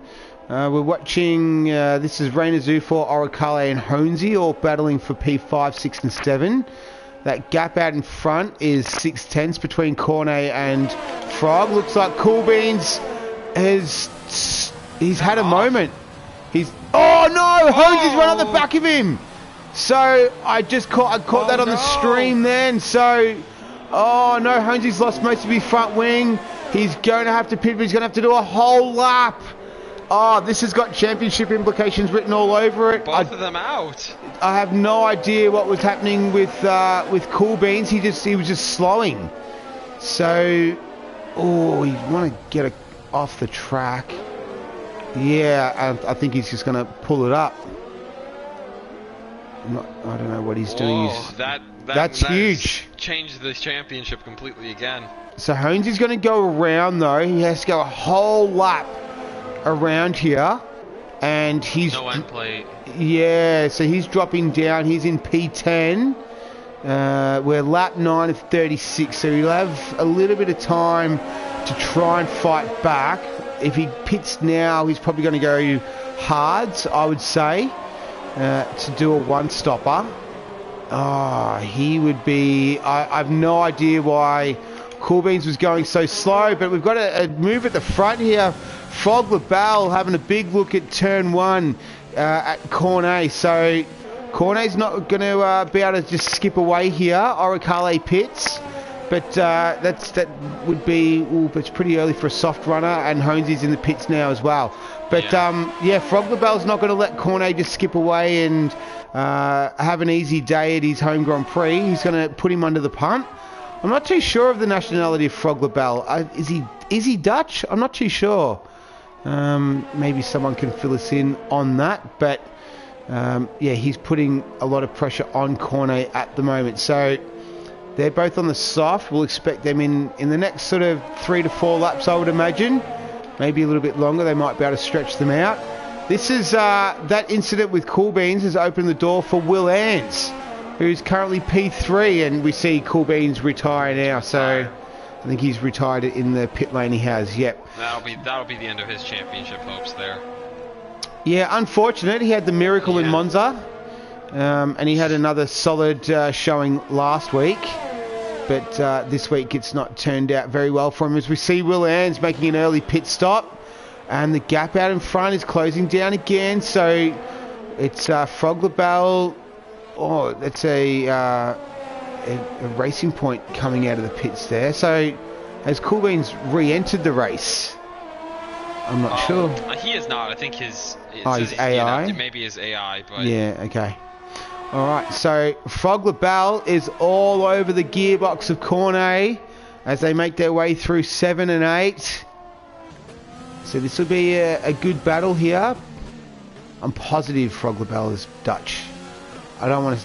We're watching, this is Rainer Zufall, Oricale and Honesy all battling for P5, 6 and 7. That gap out in front is 6/10 between Cornet and Frog. Looks like Cool Beans he's had a moment. Honesy's run on the back of him. So I caught that on the stream then. So Honesy's lost most of his front wing. He's going to have to pit, but he's going to have to do a whole lap. This has got championship implications written all over it. Both of them out. I have no idea what was happening with Cool Beans. He was just slowing. So, you want to get it off the track. Yeah, I think he's just going to pull it up. I don't know what he's doing. That's huge. Changed the championship completely again. So Hones is going to go around though. He has to go a whole lap around here, and he's no end plate. Yeah, so he's dropping down. He's in P10. We're lap 9 of 36, so he'll have a little bit of time to try and fight back. If he pits now, he's probably going to go hards, I would say, to do a one-stopper. He would be... I've no idea why Cool Beans was going so slow, but we've got a move at the front here. Frog LaBelle having a big look at turn 1 at Cornet. So Cornet's not going to be able to just skip away here. Oricale pits. But that would be... it's pretty early for a soft runner, and Honesy's in the pits now as well. But Frog LaBelle's not going to let Cornet just skip away and have an easy day at his home Grand Prix. He's going to put him under the punt. I'm not too sure of the nationality of Frog LaBelle. Is he Dutch? I'm not too sure. Maybe someone can fill us in on that. But he's putting a lot of pressure on Cornet at the moment. So they're both on the soft. We'll expect them in the next sort of 3 to 4 laps, I would imagine. Maybe a little bit longer. They might be able to stretch them out. This is that incident with Cool Beans has opened the door for Will Ans, who's currently P3, and we see Cool Beans retire now. So I think he's retired in the pit lane. He has. Yep. That'll be the end of his championship hopes there. Yeah, unfortunate. He had the miracle in Monza, and he had another solid showing last week. But this week it's not turned out very well for him, as we see Will Ann's making an early pit stop, and the gap out in front is closing down again. So it's Frog LaBelle. Oh, that's a racing point coming out of the pits there. So has Cool Beans re-entered the race? I'm not sure. He is not. I think his AI? Maybe his AI, but... Yeah, okay. Alright, so Frog LaBelle is all over the gearbox of Cornet as they make their way through 7 and 8. So this will be a good battle here. I'm positive Frog LaBelle is Dutch. I don't want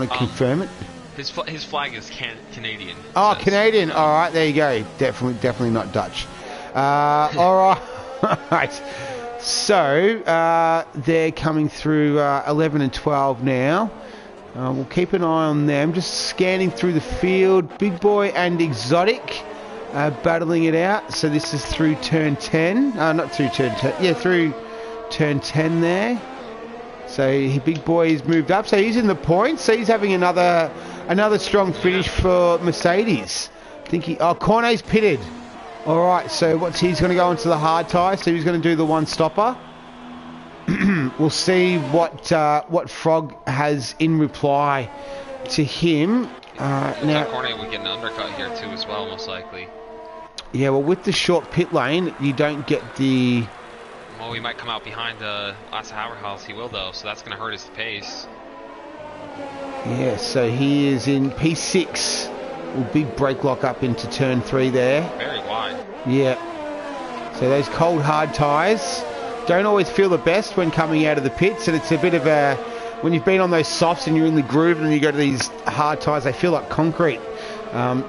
to confirm it. His flag is Canadian. Oh, Canadian. Alright, there you go. Definitely not Dutch. Alright. Right. So they're coming through 11 and 12 now. We'll keep an eye on them. Just scanning through the field. Big Boy and Exotic battling it out. So this is through turn 10. Not through turn 10. Yeah, through turn 10 there. So Big Boy has moved up. So he's in the points. So he's having another strong finish for Mercedes. I think Cornet's pitted. All right. So he's going to go into the hard tyre. So he's going to do the one stopper. We'll see what Frog has in reply to him. Now, Cornet would get an undercut here too, as well, most likely. Yeah, well, with the short pit lane, you don't get the. Well, he might come out behind Lasse Haverhals. He will though, so that's going to hurt his pace. Yeah, so he is in P6. Big brake lock up into turn 3 there. Very wide. Yeah. So those cold hard tyres don't always feel the best when coming out of the pits, and it's a bit of a, when you've been on those softs and you're in the groove and then you go to these hard tyres, they feel like concrete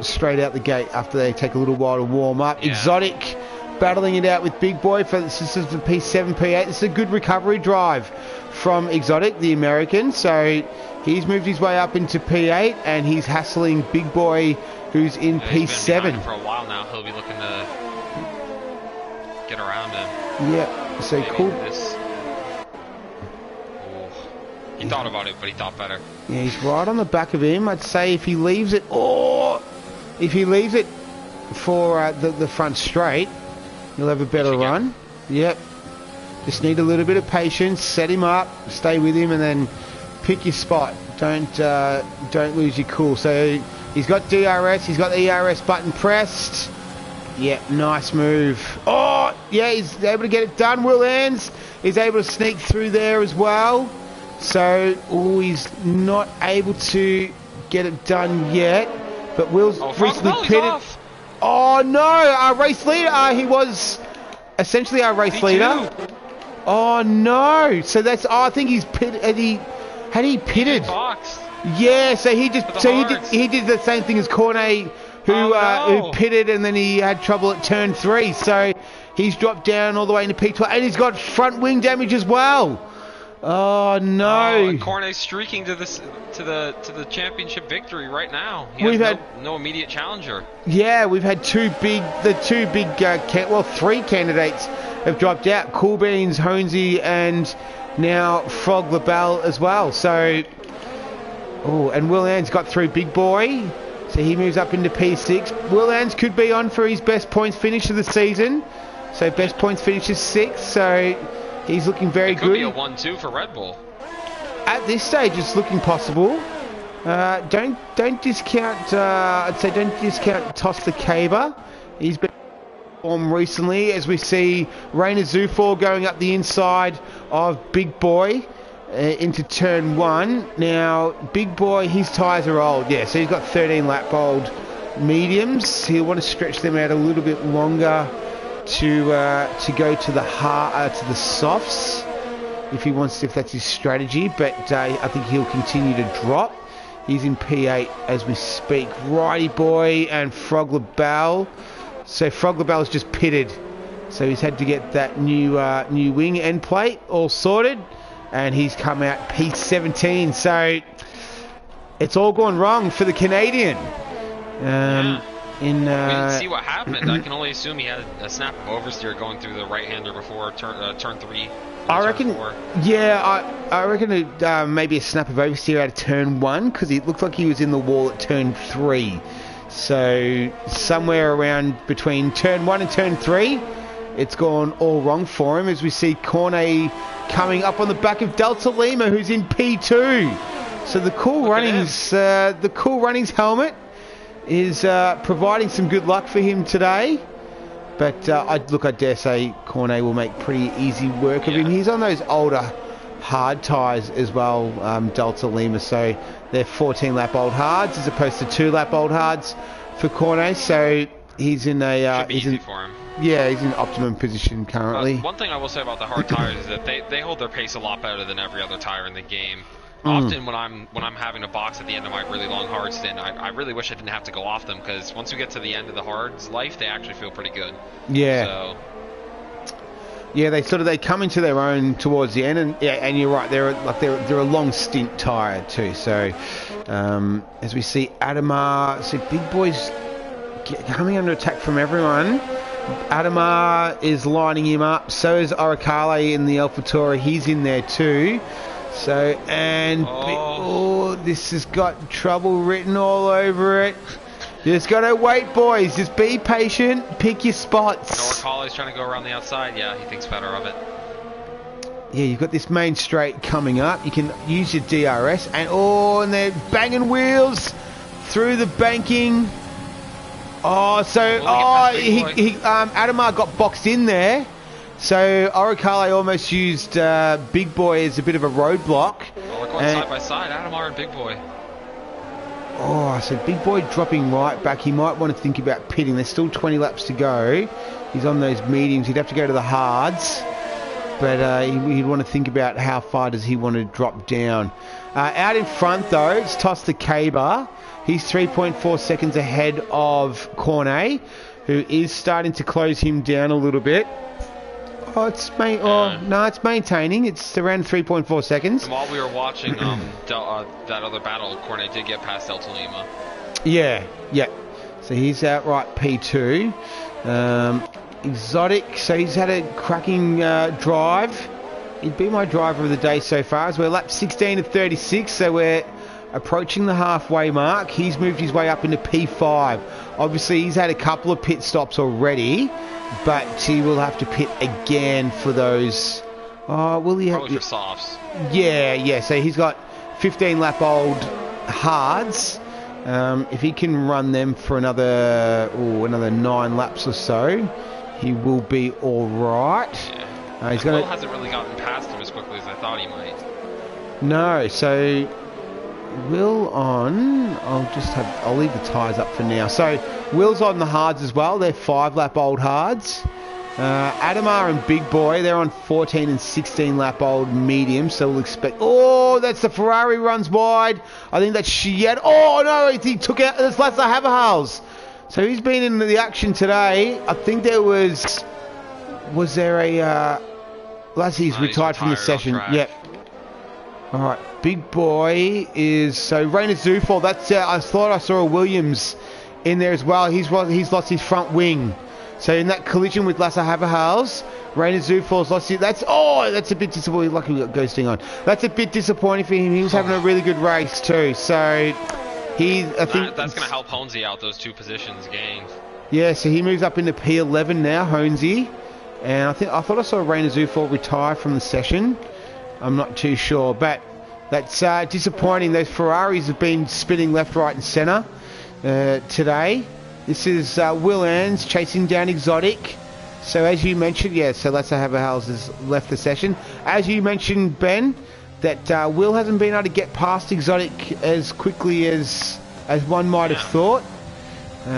straight out the gate after they take a little while to warm up. Yeah. Exotic battling it out with Big Boy for this is the P7, P8. This is a good recovery drive from Exotic, the American. So he's moved his way up into P8 and he's hassling Big Boy, who's in P7. He's been behind for a while now. He'll be looking to get around him. Yeah. So maybe cool. He thought about it, but he thought better. Yeah, he's right on the back of him. I'd say if he leaves it, for the front straight, he'll have a better run. Yep. Just need a little bit of patience. Set him up, stay with him, and then pick your spot. Don't lose your cool. So he's got DRS. He's got the ERS button pressed. Yeah, nice move. Oh, yeah, he's able to get it done. Will Ann's is able to sneak through there as well. So, he's not able to get it done yet. But Will's recently pitted. Off. Oh, no, our race leader. He was essentially our race leader. Oh, no. So that's, I think he's pitted. Had he pitted? Yeah, so he did the same thing as Cornet, who pitted and then he had trouble at turn 3. So he's dropped down all the way into P12 and he's got front wing damage as well. Oh no! And Cornet's streaking to the championship victory right now. We've had no immediate challenger. Yeah, we've had three candidates have dropped out: Cool Beans, Honesy, and now Frog LaBelle as well. So, and Will Ann's got through Big Boy, so he moves up into P6. Will Ann's could be on for his best points finish of the season. So best points finish is 6. So he's looking very good. Could be a 1-2 for Red Bull. At this stage, it's looking possible. Don't discount. I'd say don't discount Toss the Caber. He's been on recently, as we see Rainer Zufor going up the inside of Big Boy into turn 1. Now, Big Boy, his tyres are old. Yeah, so he's got 13 lap old mediums. He'll want to stretch them out a little bit longer to go to the softs if that's his strategy, but I think he'll continue to drop. He's in P8 as we speak. Righty Boy and Frog LaBelle. So Frog LaBelle's just pitted, so he's had to get that new wing end plate all sorted, and he's come out P17. So it's all gone wrong for the Canadian. In we didn't see what happened. I can only assume he had a snap of oversteer going through the right-hander before turn 3. I reckon. Yeah, I reckon maybe a snap of oversteer out of turn 1 because it looked like he was in the wall at turn 3. So somewhere around between turn 1 and turn 3, it's gone all wrong for him. As we see Cornet coming up on the back of Delta Lima, who's in P2. So the Cool Runnings helmet is providing some good luck for him today. But I dare say Cornet will make pretty easy work of him. He's on those older hard tyres as well, Delta Lima. So they're 14-lap-old hards as opposed to 2-lap-old hards for Cornet. So he's in a... should be easy for him. Yeah, he's in optimum position currently. One thing I will say about the hard tires is that they hold their pace a lot better than every other tire in the game. Often when I'm having a box at the end of my really long hard stint, I really wish I didn't have to go off them, because once we get to the end of the hard's life, they actually feel pretty good. Yeah. So. Yeah, they come into their own towards the end, and you're right, they're a long stint tire too. So as we see Adamar, so Big Boy's coming under attack from everyone. Adamar is lining him up. So is Oricale in the AlphaTauri. He's in there too. So, and this has got trouble written all over it. You just gotta wait, boys. Just be patient. Pick your spots. Oricale's trying to go around the outside. Yeah, he thinks better of it. Yeah, you've got this main straight coming up. You can use your DRS, and they're banging wheels through the banking. Adamar got boxed in there. So Oricale almost used Big Boy as a bit of a roadblock. Well, we're going side by side, Adamar and Big Boy. So Big Boy dropping right back. He might want to think about pitting. There's still 20 laps to go. He's on those mediums. He'd have to go to the hards. But he'd want to think about how far does he want to drop down. Out in front, though, it's Toss the K-Bar. He's 3.4 seconds ahead of Cornet, who is starting to close him down a little bit. It's maintaining. It's around 3.4 seconds. And while we were watching that other battle, Cornet did get past Delta Lima. Yeah. So he's outright P2. Exotic, so he's had a cracking drive. He'd be my driver of the day so far, as we're lap 16 of 36, so we're approaching the halfway mark. He's moved his way up into P5. Obviously, he's had a couple of pit stops already, but he will have to pit again for those. Will he have? Probably for softs. Yeah. So he's got 15-lap-old hards. If he can run them for another 9 laps or so, he will be all right. Yeah. Will hasn't really gotten past him as quickly as I thought he might. No, so Will on. I'll leave the tyres up for now. So Will's on the hards as well. They're 5-lap-old hards. Adamar and Big Boy, they're on 14 and 16-lap-old mediums, so we'll expect... that's the Ferrari runs wide. I think that's Chiet. He took out... That's Lasse Haverhals. So he's been in the action today. I think there was... Was there a... Lasse's retired from the session. Yep. All right. Big Boy is... So Rainer Zufall, that's... I thought I saw a Williams in there as well. He's lost his front wing. So in that collision with Lasse Haverhals, Rainer Zufall's lost it. That's a bit disappointing. Lucky we got ghosting on. That's a bit disappointing for him. He was having a really good race too. So I think that's going to help Honesy out those 2 positions gained. Yeah, so he moves up into P11 now, Honesy. And I thought I saw Rainer Zufall retire from the session. I'm not too sure, but that's disappointing. Those Ferraris have been spinning left, right, and centre today. This is Will Ans chasing down Exotic. So as you mentioned, so Lasse Haverhals has left the session. As you mentioned, Ben, that Will hasn't been able to get past Exotic as quickly as one might have thought.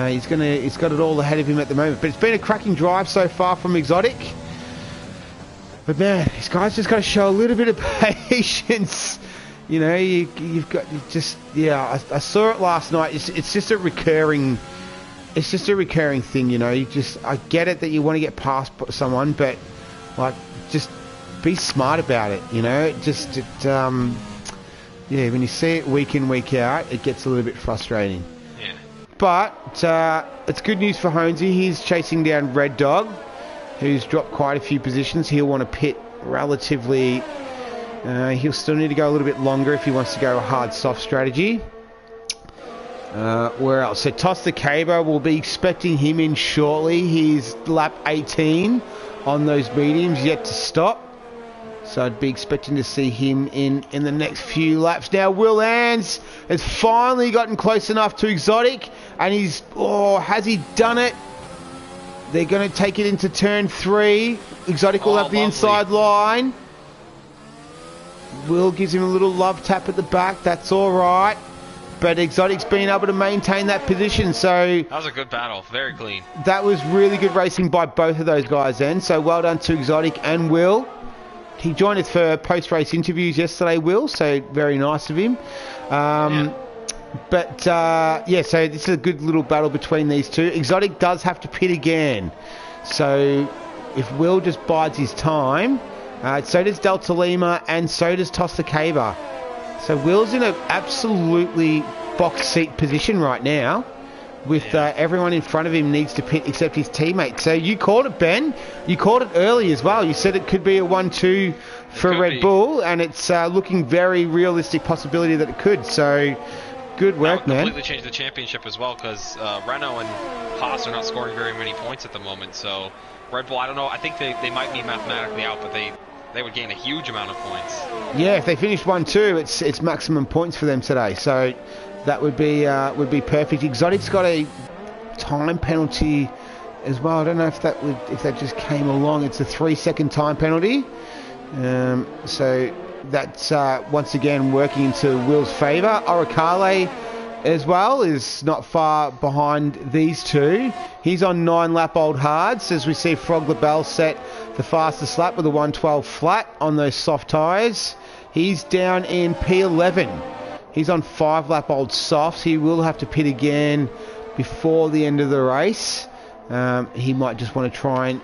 He's got it all ahead of him at the moment. But it's been a cracking drive so far from Exotic. But man, these guys just got to show a little bit of patience. You know, I saw it last night. It's just a recurring thing, you know. I get it that you want to get past someone, but just be smart about it, you know. When you see it week in, week out, it gets a little bit frustrating. Yeah. But it's good news for Honesy. He's chasing down Red Dog, who's dropped quite a few positions. He'll want to pit relatively... he'll still need to go a little bit longer if he wants to go a hard-soft strategy. Where else? So Toss the Caber, we'll be expecting him in shortly. He's lap 18 on those mediums, yet to stop. So I'd be expecting to see him in the next few laps. Now Will Ans has finally gotten close enough to Exotic, and he's... Oh, has he done it? They're going to take it into turn 3. Exotic will have the inside line. Will gives him a little love tap at the back. That's all right. But Exotic's been able to maintain that position, so... That was a good battle. Very clean. That was really good racing by both of those guys then. So well done to Exotic and Will. He joined us for post-race interviews yesterday, Will, so very nice of him. But, yeah, so this is a good little battle between these two. Exotic does have to pit again. So if Will just bides his time, so does Delta Lima and so does Toss the Caber. So Will's in an absolutely box seat position right now with everyone in front of him needs to pit except his teammate. So you called it, Ben. You called it early as well. You said it could be a 1-2 for Red Bull, and it's looking very realistic possibility that it could. So good work, man. Completely changed the championship as well because Renault and Haas are not scoring very many points at the moment. So Red Bull, I don't know. I think they might be mathematically out, but they would gain a huge amount of points. Yeah, if they finished 1-2, it's maximum points for them today. So that would be perfect. Exotic's got a time penalty as well. I don't know if that just came along. It's a 3-second time penalty. So that's once again working into Will's favour. Oricale as well is not far behind these two. He's on 9 lap old hards as we see Frog LaBelle set the fastest lap with a 112 flat on those soft tyres. He's down in P11. He's on 5 lap old softs. He will have to pit again before the end of the race. He might just want to try and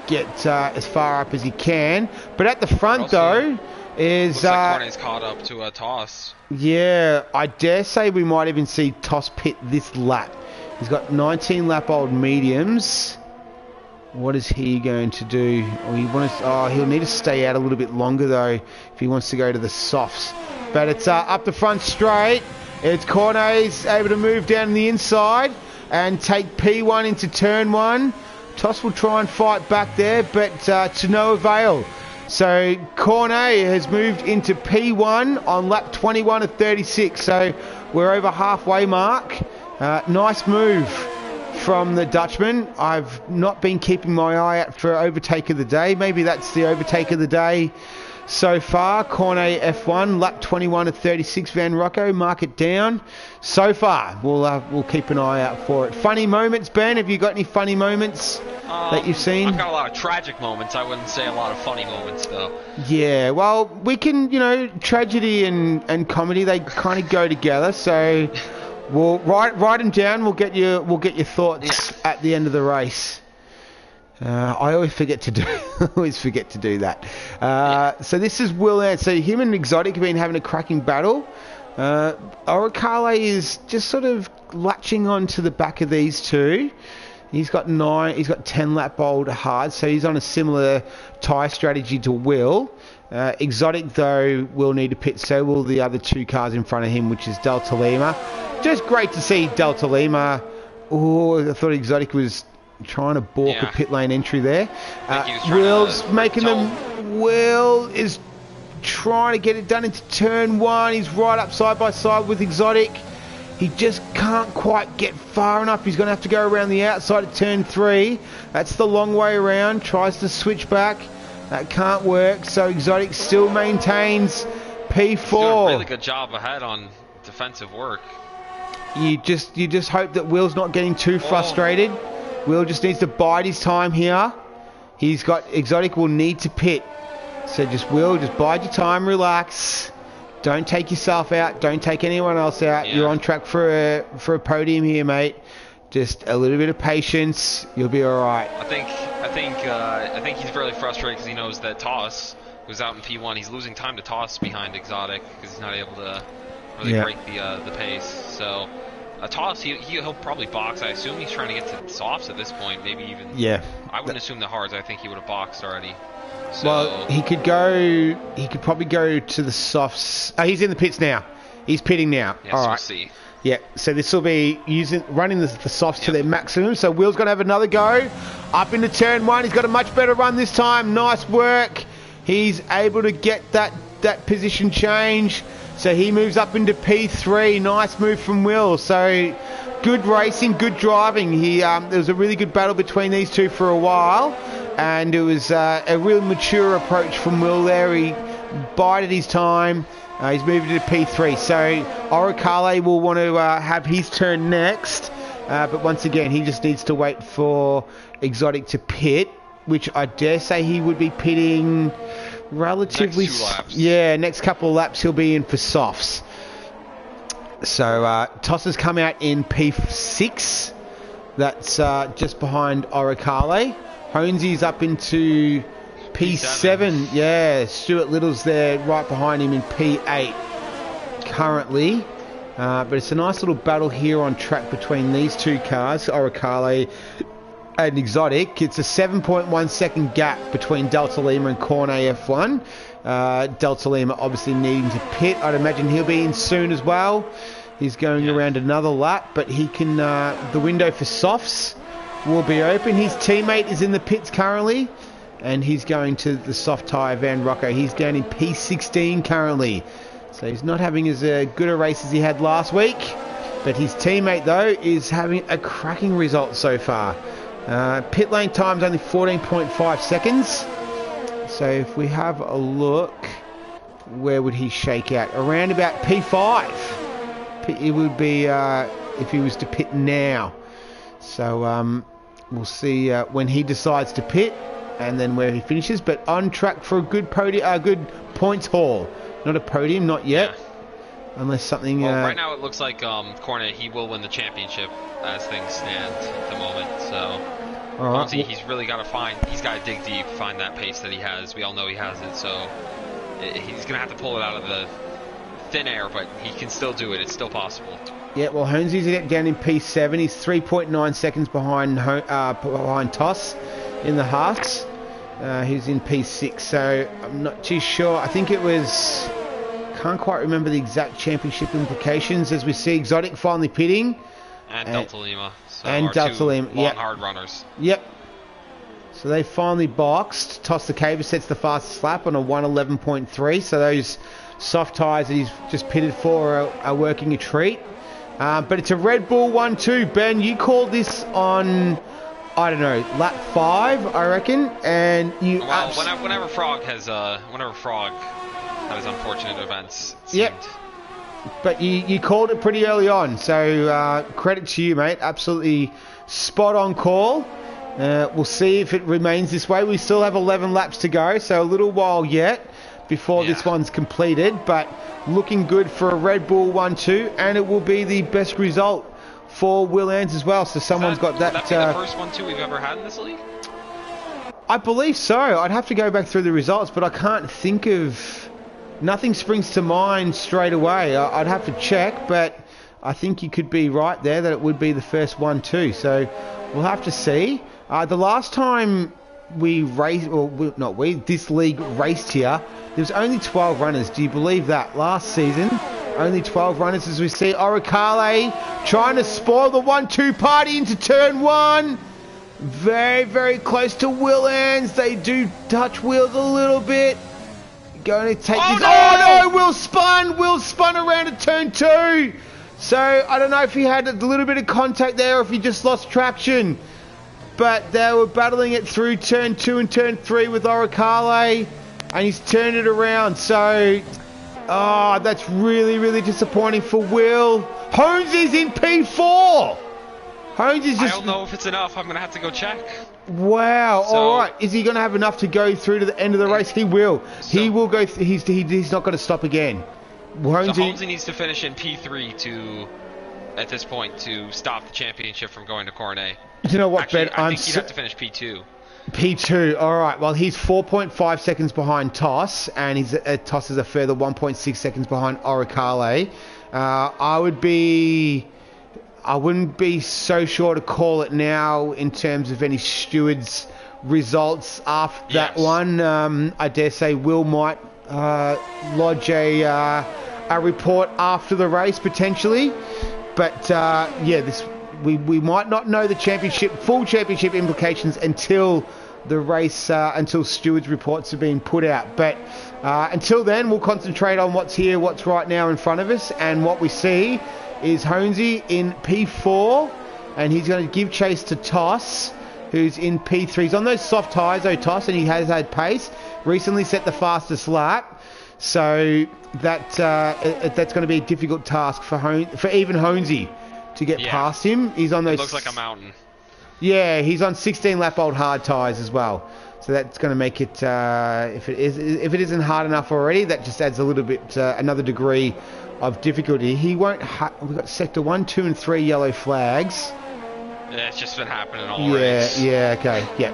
get as far up as he can. But at the front though is... Looks like Cornet's caught up to Toss. Yeah, I dare say we might even see Toss pit this lap. He's got 19 lap old mediums. What is he going to do? He'll need to stay out a little bit longer though if he wants to go to the softs. But it's up the front straight. It's Cornet's able to move down the inside and take P1 into turn 1. Toss will try and fight back there, but to no avail. So Cornet has moved into P1 on lap 21 of 36. So we're over halfway mark. Nice move from the Dutchman. I've not been keeping my eye out for overtake of the day. Maybe that's the overtake of the day so far. Cornet F1, lap 21 of 36. Van Rocco, mark it down. So far, we'll keep an eye out for it. Funny moments, Ben? Have you got any funny moments that you've seen? I've got a lot of tragic moments. I wouldn't say a lot of funny moments, though. Yeah, well, we can, tragedy and comedy, they kind of go together. So we'll write them down. We'll get your thoughts at the end of the race. I always forget to do that. So this is Will Ant. So him and Exotic have been having a cracking battle. Oricale is just sort of latching on to the back of these two. He's got 10 lap old hard, so he's on a similar tyre strategy to Will. Exotic though will need to pit, so will the other two cars in front of him, which is Delta Lima. Just great to see Delta Lima. Oh, I thought Exotic was trying to balk a pit lane entry there. Will's making them. Will is trying to get it done into turn 1. He's right up side by side with Exotic. He just can't quite get far enough. He's going to have to go around the outside of turn 3. That's the long way around. Tries to switch back. That can't work. So Exotic still maintains P4. He's doing a really good job ahead on defensive work. You just hope that Will's not getting too frustrated. Will just needs to bide his time here. Exotic will need to pit. So just bide your time, relax. Don't take yourself out. Don't take anyone else out. Yeah. You're on track for a podium here, mate. Just a little bit of patience. You'll be all right. I think he's really frustrated because he knows that Toss, who's out in P1, he's losing time to Toss behind Exotic because he's not able to really break the pace. So A toss, he'll probably box. I assume he's trying to get to softs at this point. Maybe even. Yeah. I wouldn't assume the hards. I think he would have boxed already. So, well, he could go. He could probably go to the softs. He's in the pits now. He's pitting now. Yes, all right. We'll see. Yeah. So this will be running the softs to their maximum. So Will's going to have another go up into turn 1. He's got a much better run this time. Nice work. He's able to get that position change. So he moves up into P3. Nice move from Will. So good racing, good driving. There was a really good battle between these two for a while, and it was a real mature approach from Will there. He bided his time. He's moved to P3. So Oricale will want to have his turn next, but once again, he just needs to wait for Exotic to pit, which I dare say he would be pitting relatively. Next 2 laps. Yeah, next couple of laps he'll be in for softs. So Toss has come out in P6. That's just behind Oricale. Honesy's up into P7. Yeah, Stuart Little's there right behind him in P8 currently. But it's a nice little battle here on track between these two cars, Oricale and Exotic. It's a 7.1 second gap between Delta Lima and Cornet F1. Delta Lima obviously needing to pit. I'd imagine he'll be in soon as well. He's going around another lap, but he can. The window for softs will be open. His teammate is in the pits currently, and he's going to the soft tyre Van Rocco. He's down in P16 currently, so he's not having as good a race as he had last week. But his teammate though is having a cracking result so far. Pit lane time's only 14.5 seconds. So if we have a look, where would he shake out? Around about P5. It would be if he was to pit now. So we'll see when he decides to pit and then where he finishes. But on track for a good good points haul. Not a podium, not yet. Yeah. Unless something... Well, right now it looks like Cornet, he will win the championship as things stand at the moment. So right. he's really got to dig deep, find that pace that he has. We all know he has it, so he's going to have to pull it out of the thin air, but he can still do it. It's still possible. Yeah, well, Honesy's down in P7. He's 3.9 seconds behind Toss in the Hearts. He's in P6, so I'm not too sure. I think it was... Can't quite remember the exact championship implications as we see Exotic finally pitting. And Delta Lima. So and Delta Lima. Long, hard runners. Yep. So they finally boxed. Toss the Caber sets the fastest lap on a 1:11.3. So those soft tyres that he's just pitted for are working a treat. But it's a Red Bull 1-2. Ben, you called this on, I don't know, lap 5, I reckon. And you... Well, whenever Frog has unfortunate events. Yep. But you called it pretty early on, so credit to you, mate. Absolutely spot on call. We'll see if it remains this way. We still have 11 laps to go, so a little while yet before this one's completed. But looking good for a Red Bull 1-2, and it will be the best result for Will Ans as well. So someone's got that. Would that be the first 1-2 we've ever had in this league? I believe so. I'd have to go back through the results, but I can't think of... Nothing springs to mind straight away. I'd have to check, but I think you could be right there that it would be the first 1-2. So we'll have to see. The last time we raced, this league raced here, there was only 12 runners. Do you believe that? Last season, only 12 runners, as we see Oricale trying to spoil the 1-2 party into turn 1. Very, very close to Will Ans. They do touch wheels a little bit. Going to take his... No! Oh no! Will spun around to turn 2. So I don't know if he had a little bit of contact there or if he just lost traction. But they were battling it through turn 2 and turn 3 with Oricale, and he's turned it around. So, that's really, really disappointing for Will. Honesy's in P4. Honesy's just... I don't know if it's enough. I'm going to have to go check. Wow. So, all right. Is he going to have enough to go through to the end of the race? He will. He will go. He's not going to stop again. Honesy needs to finish in P3 at this point, to stop the championship from going to Cornet. You know what, Actually, Ben? I think he'd have to finish P2. P2. All right. Well, he's 4.5 seconds behind Toss, and Toss is a further 1.6 seconds behind Oricale. I would be... I wouldn't be so sure to call it now in terms of any stewards results after that one. I dare say Will might lodge a report after the race potentially, but we might not know the full championship implications until the race, until stewards reports have been put out. But until then, we'll concentrate on what's here, what's right now in front of us, and what we see is Honesy in P4, and he's going to give chase to Toss, who's in P3. He's on those soft tyres though, Toss, and he has had pace. Recently set the fastest lap, so that's going to be a difficult task for even Honesy to get past him. He's on those. It looks like a mountain. Yeah, he's on 16 lap old hard tyres as well. So that's going to make it, if it isn't hard enough already, that just adds a little bit, another degree of difficulty. He won't. We've got sector 1, 2, and 3 yellow flags. Yeah, it's just been happening all race. Yeah, okay, yeah.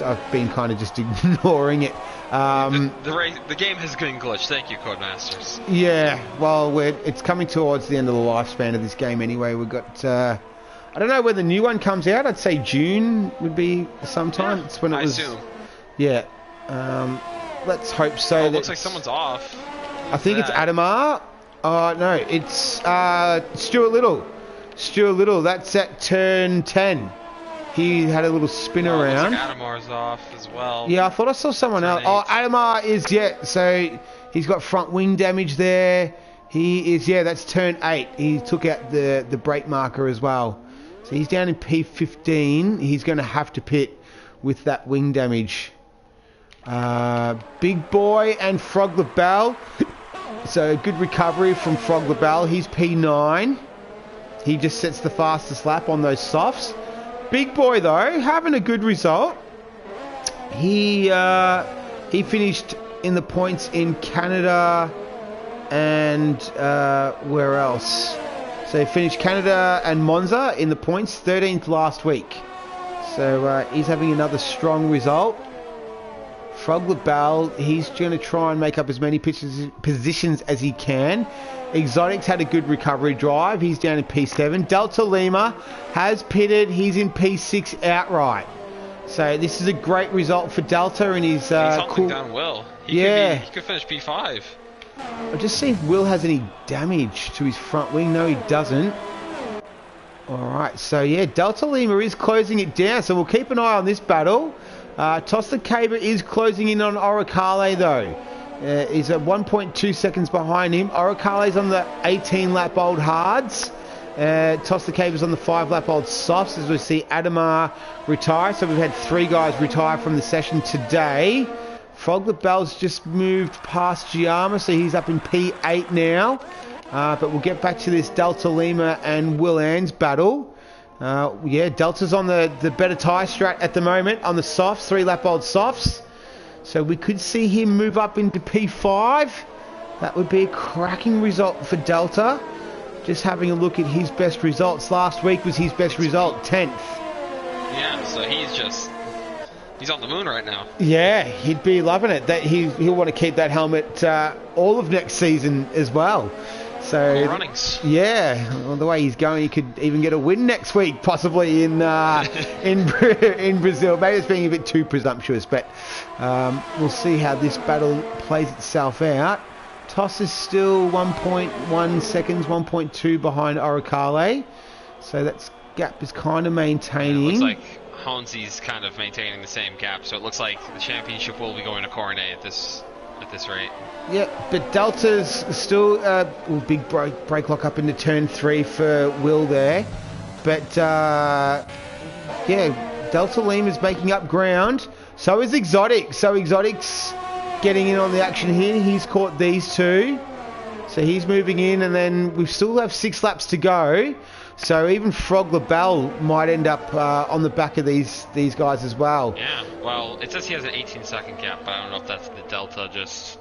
I've been kind of just ignoring it. The game has been glitched. Thank you, Codemasters. Yeah, well, it's coming towards the end of the lifespan of this game anyway. We've got. I don't know when the new one comes out. I'd say June would be sometime. Yeah, it's when it was. I assume. Yeah. Let's hope so. It looks like someone's off. I think it's Adamar. No, it's Stuart Little. Stuart Little. That's at turn 10. He had a little spin around. Looks like Adamar's off as well. Yeah, I thought I saw someone else. Oh, Adamar is, so he's got front wing damage there. He is, that's turn 8. He took out the brake marker as well. So he's down in P15. He's going to have to pit with that wing damage. Big Boy and Frog LaBelle. So good recovery from Frog LaBelle. He's P9. He just sets the fastest lap on those softs. Big Boy, though, having a good result. He finished in the points in Canada and where else? So he finished Canada and Monza in the points, 13th last week. So he's having another strong result. Frog LaBelle, he's going to try and make up as many positions as he can. Exotics had a good recovery drive. He's down in P7. Delta Lima has pitted. He's in P6 outright. So this is a great result for Delta, and he's holding down Will. He could finish P5. I'll just see if Will has any damage to his front wing. No, he doesn't. Alright, so Delta Lima is closing it down, so we'll keep an eye on this battle. Toss the Caber is closing in on Oricale though. He's at 1.2 seconds behind him. Oricale's on the 18 lap old hards. Toss the Caber's on the 5 lap old softs, as we see Adamar retire. So we've had 3 guys retire from the session today. Frog LaBelle's just moved past Giamma, so he's up in P8 now. But we'll get back to this Delta Lima and Will Ann's battle. Delta's on the better tyre strat at the moment on the softs, 3 lap old softs. So we could see him move up into P5. That would be a cracking result for Delta. Just having a look at his best results. Last week was his best result, 10th. Yeah, so he's on the moon right now. Yeah, he'd be loving it. He'll want to keep that helmet all of next season as well. So runnings. Yeah, well, the way he's going, he could even get a win next week, possibly in Brazil. Maybe it's being a bit too presumptuous, but we'll see how this battle plays itself out. Toss is still 1.1 seconds, 1.2 behind Oricale. So that gap is kind of maintaining. It looks like Honesy's kind of maintaining the same gap, so it looks like the championship will be going to Coronet at this rate. Yeah, but Delta's still big break lock up into turn 3 for Will there. But Delta Lima's making up ground. So is Exotic. So Exotic's getting in on the action here. He's caught these 2. So he's moving in, and then we still have 6 laps to go. So even Frog LaBelle might end up on the back of these guys as well. Yeah, well, it says he has an 18-second gap, but I don't know if that's the Delta just...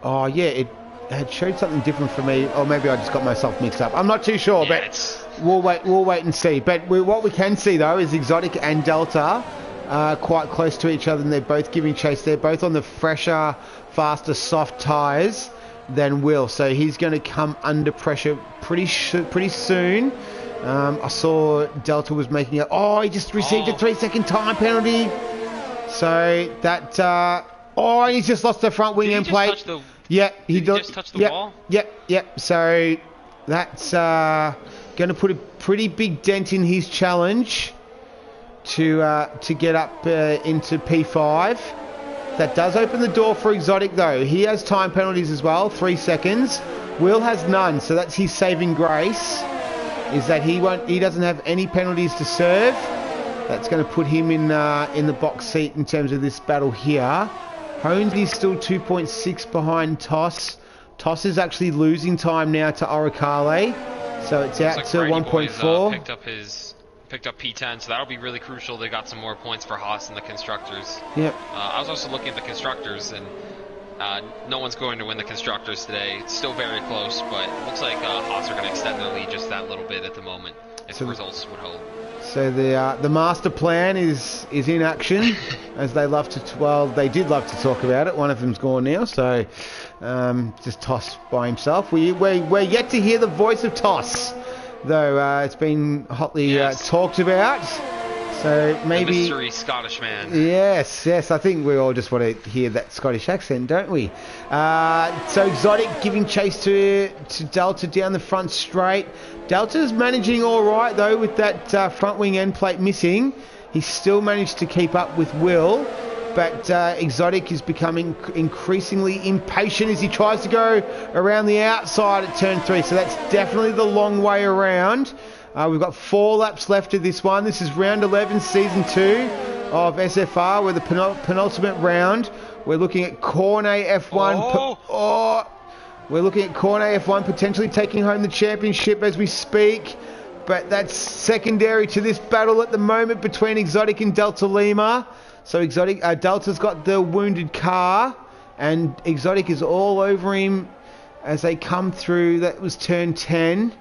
Oh, yeah, it had showed something different for me. Or maybe I just got myself mixed up. I'm not too sure, but we'll wait and see. But what we can see, though, is Exotic and Delta quite close to each other, and they're both giving chase. They're both on the fresher, faster, soft tyres. than Will. So he's going to come under pressure pretty soon. I saw Delta was making it. Oh, he just received a 3-second time penalty. So that... and he's just lost the front wing end plate. Did he just touch the wall? Yep. So that's going to put a pretty big dent in his challenge to get up into P5. That does open the door for Exotic, though. He has time penalties as well, 3 seconds. Will has none, so that's his saving grace, is that he doesn't have any penalties to serve. That's going to put him in the box seat in terms of this battle here. Honesy's still 2.6 behind Toss. Toss is actually losing time now to Oricale, so it's out to 1.4. Picked up P10, so that'll be really crucial. They got some more points for Haas in the constructors. Yep. I was also looking at the constructors, and no one's going to win the constructors today. It's still very close, but it looks like Haas are going to extend their lead just that little bit at the moment, if the results would hold. So the master plan is in action, as they love to. Well, they did love to talk about it. One of them's gone now, so just Toss by himself. We're yet to hear the voice of Toss, though it's been hotly talked about. So maybe the mystery Scottish man. Yes. I think we all just want to hear that Scottish accent, don't we? So Exotic giving chase to Delta down the front straight. Delta's managing all right though with that front wing end plate missing. He's still managed to keep up with Will, but Exotic is becoming increasingly impatient as he tries to go around the outside at turn 3. So that's definitely the long way around. We've got 4 laps left of this one. This is round 11, season 2 of SFR. We're the penultimate round. We're looking at Cornet F1. We're looking at Cornet F1 potentially taking home the championship as we speak. But that's secondary to this battle at the moment between Exotic and Delta Lima. So Delta's got the wounded car, and Exotic is all over him as they come through. That was turn 10.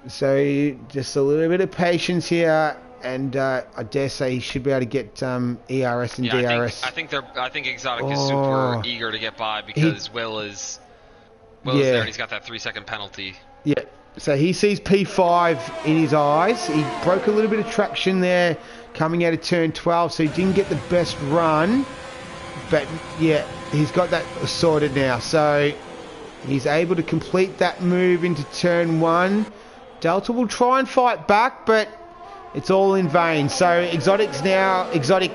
So just a little bit of patience here, and I dare say he should be able to get ERS and DRS. I think Exotic is super eager to get by because Will is there, and he's got that 3-second penalty. Yeah. So he sees P5 in his eyes. He broke a little bit of traction there coming out of turn 12, so he didn't get the best run. But yeah, he's got that sorted now. So he's able to complete that move into turn 1. Delta will try and fight back, but it's all in vain. So Exotic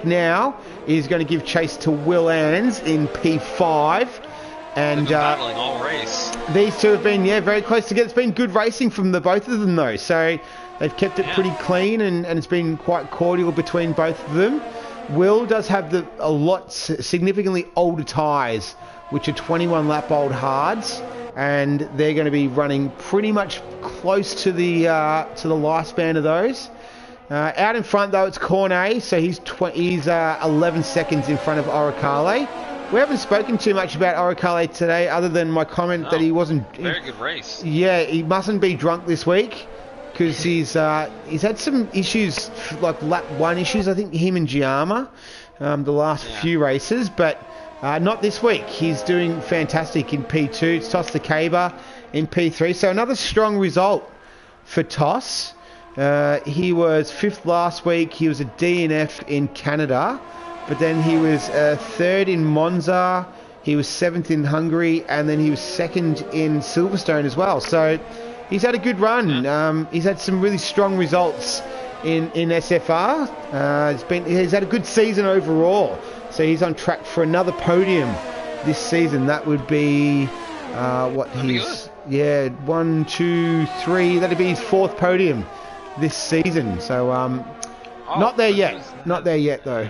now is going to give chase to Will Ans in P5. And battling all race. These two have been very close together. It's been good racing from the both of them though. So they've kept it pretty clean, and it's been quite cordial between both of them. Will does have significantly older tyres, which are 21 lap old hards. And they're going to be running pretty much close to the lifespan of those. Out in front though, it's Cornet, so he's 11 seconds in front of Oricale. We haven't spoken too much about Oricale today, other than my comment that he wasn't. Very good race. Yeah, he mustn't be drunk this week because he's had some issues, like lap 1 issues. I think him and Giamma, the last few races, but. Not this week. He's doing fantastic in P2. It's Toss the Caber in P3. So another strong result for Toss. He was 5th last week. He was a DNF in Canada. But then he was 3rd in Monza. He was 7th in Hungary. And then he was 2nd in Silverstone as well. So he's had a good run. He's had some really strong results in SFR. He's had a good season overall. So he's on track for another podium this season. That would be 1, 2, 3. That'd be his 4th podium this season. So not there yet. Not there yet though.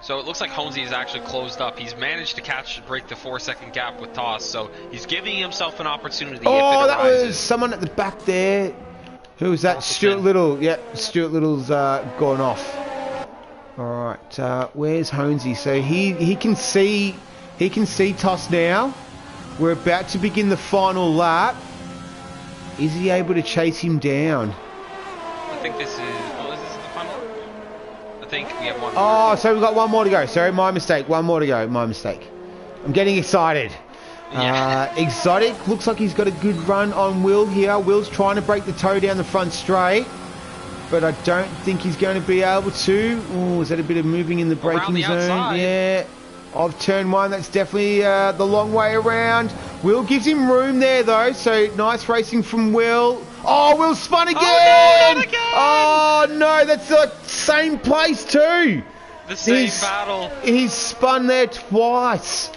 So it looks like Honesy is actually closed up. He's managed to break the 4-second gap with Toss. So he's giving himself an opportunity. That was someone at the back there. Who was that? Stuart Little. Yeah, Stuart Little's gone off. Alright, where's Honesy? So he can see Toss now. We're about to begin the final lap. Is he able to chase him down? I think this is the final lap? I think we have one more. Oh, so we've got one more to go. Sorry, my mistake. One more to go. My mistake. I'm getting excited. Yeah. Exotic looks like he's got a good run on Will here. Will's trying to break the toe down the front straight, but I don't think he's going to be able to. Oh, is that a bit of moving in the braking zone? Outside. Yeah. Of turn one, that's definitely the long way around. Will gives him room there though, so nice racing from Will. Oh, Will spun again! Oh, no, not again! Oh no, that's the same place too. The same battle. He's spun there twice.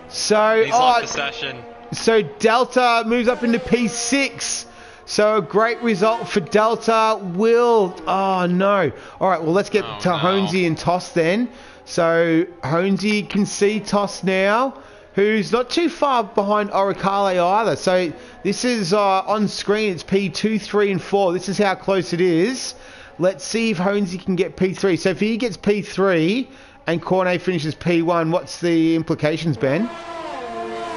So he's left the session. So Delta moves up into P6. So a great result for Delta. Will. Oh no. All right. Well, let's get to Honesy and Toss then. So Honesy can see Toss now, who's not too far behind Oricale either. So this is on screen. It's P2, 3, and 4. This is how close it is. Let's see if Honesy can get P3. So if he gets P3 and Cornet finishes P1, what's the implications, Ben?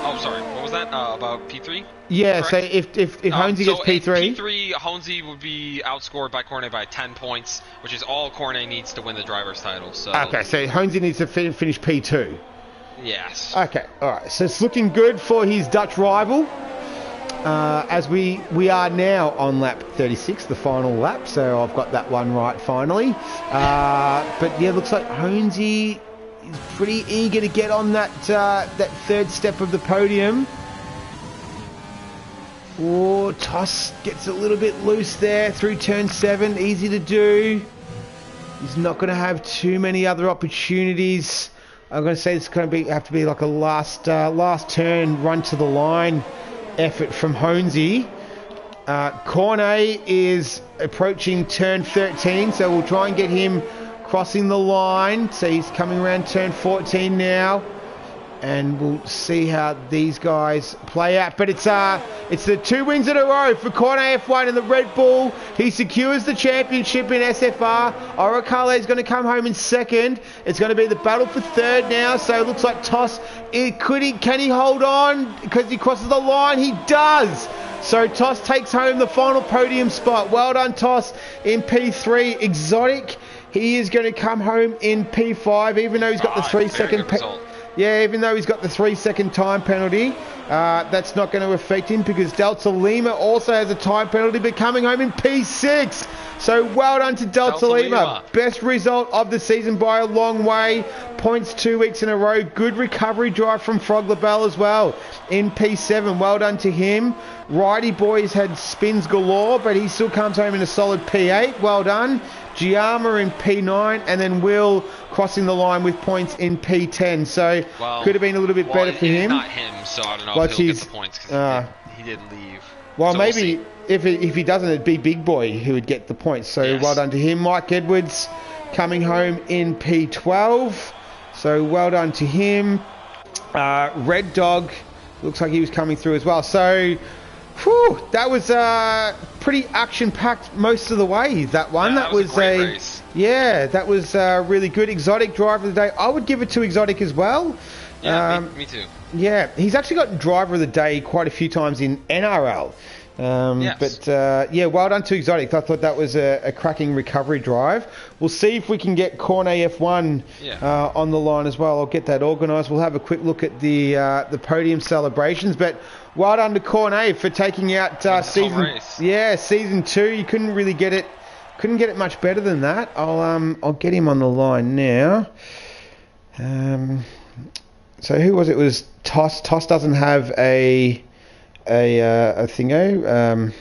Oh, sorry. What was that? About P3? Yeah, correct? So if Honesy gets P3... P3, Honesy would be outscored by Cornet by 10 points, which is all Cornet needs to win the driver's title. So okay, so Honesy needs to finish P2. Yes. Okay, all right. So it's looking good for his Dutch rival. As we are now on lap 36, the final lap. So I've got that one right finally. But yeah, looks like Honesy is pretty eager to get on that third step of the podium. Oh, Toss gets a little bit loose there through turn 7. Easy to do. He's not going to have too many other opportunities. I'm going to say it's going to have to be like a last turn run to the line effort from Honesy. Cornet is approaching turn 13, so we'll try and get him crossing the line. So he's coming around turn 14 now, and we'll see how these guys play out. But it's the 2 wins in a row for Cornet F1 and the Red Bull. He secures the championship in SFR. Oricale is going to come home in second. It's going to be the battle for third now. So it looks like Toss. Can he hold on because he crosses the line? He does. So Toss takes home the final podium spot. Well done, Toss, in P3. Exotic, he is going to come home in P5, even though he's got the 3 second. Yeah, even though he's got the 3 second time penalty, that's not going to affect him because Delta Lima also has a time penalty, but coming home in P6. So well done to Delta Lima. Best result of the season by a long way. Points 2 weeks in a row. Good recovery drive from Frog LaBelle as well in P7. Well done to him. Righty Boys had spins galore, but he still comes home in a solid P8. Well done. Giamma in P9, and then Will crossing the line with points in P10. So could have been a little bit better for him. Not him, so I don't know if he'll get the points because he did leave. Well, so maybe if he doesn't, it'd be Big Boy who would get the points. So well done to him. Mike Edwards coming home in P12. So well done to him. Red Dog looks like he was coming through as well. So that was pretty action-packed most of the way, that one. That was a great race. Yeah, that was really good. Exotic driver of the day. I would give it to Exotic as well. Yeah, me too. Yeah, he's actually got driver of the day quite a few times in NRL. But well done to Exotic. I thought that was a cracking recovery drive. We'll see if we can get Cornet F1 on the line as well. I'll get that organised. We'll have a quick look at the podium celebrations. But well done to Cornet for taking out season 2. You couldn't really get it. Couldn't get it much better than that. I'll get him on the line now. So who was it? It was Toss. Toss doesn't have a thingo,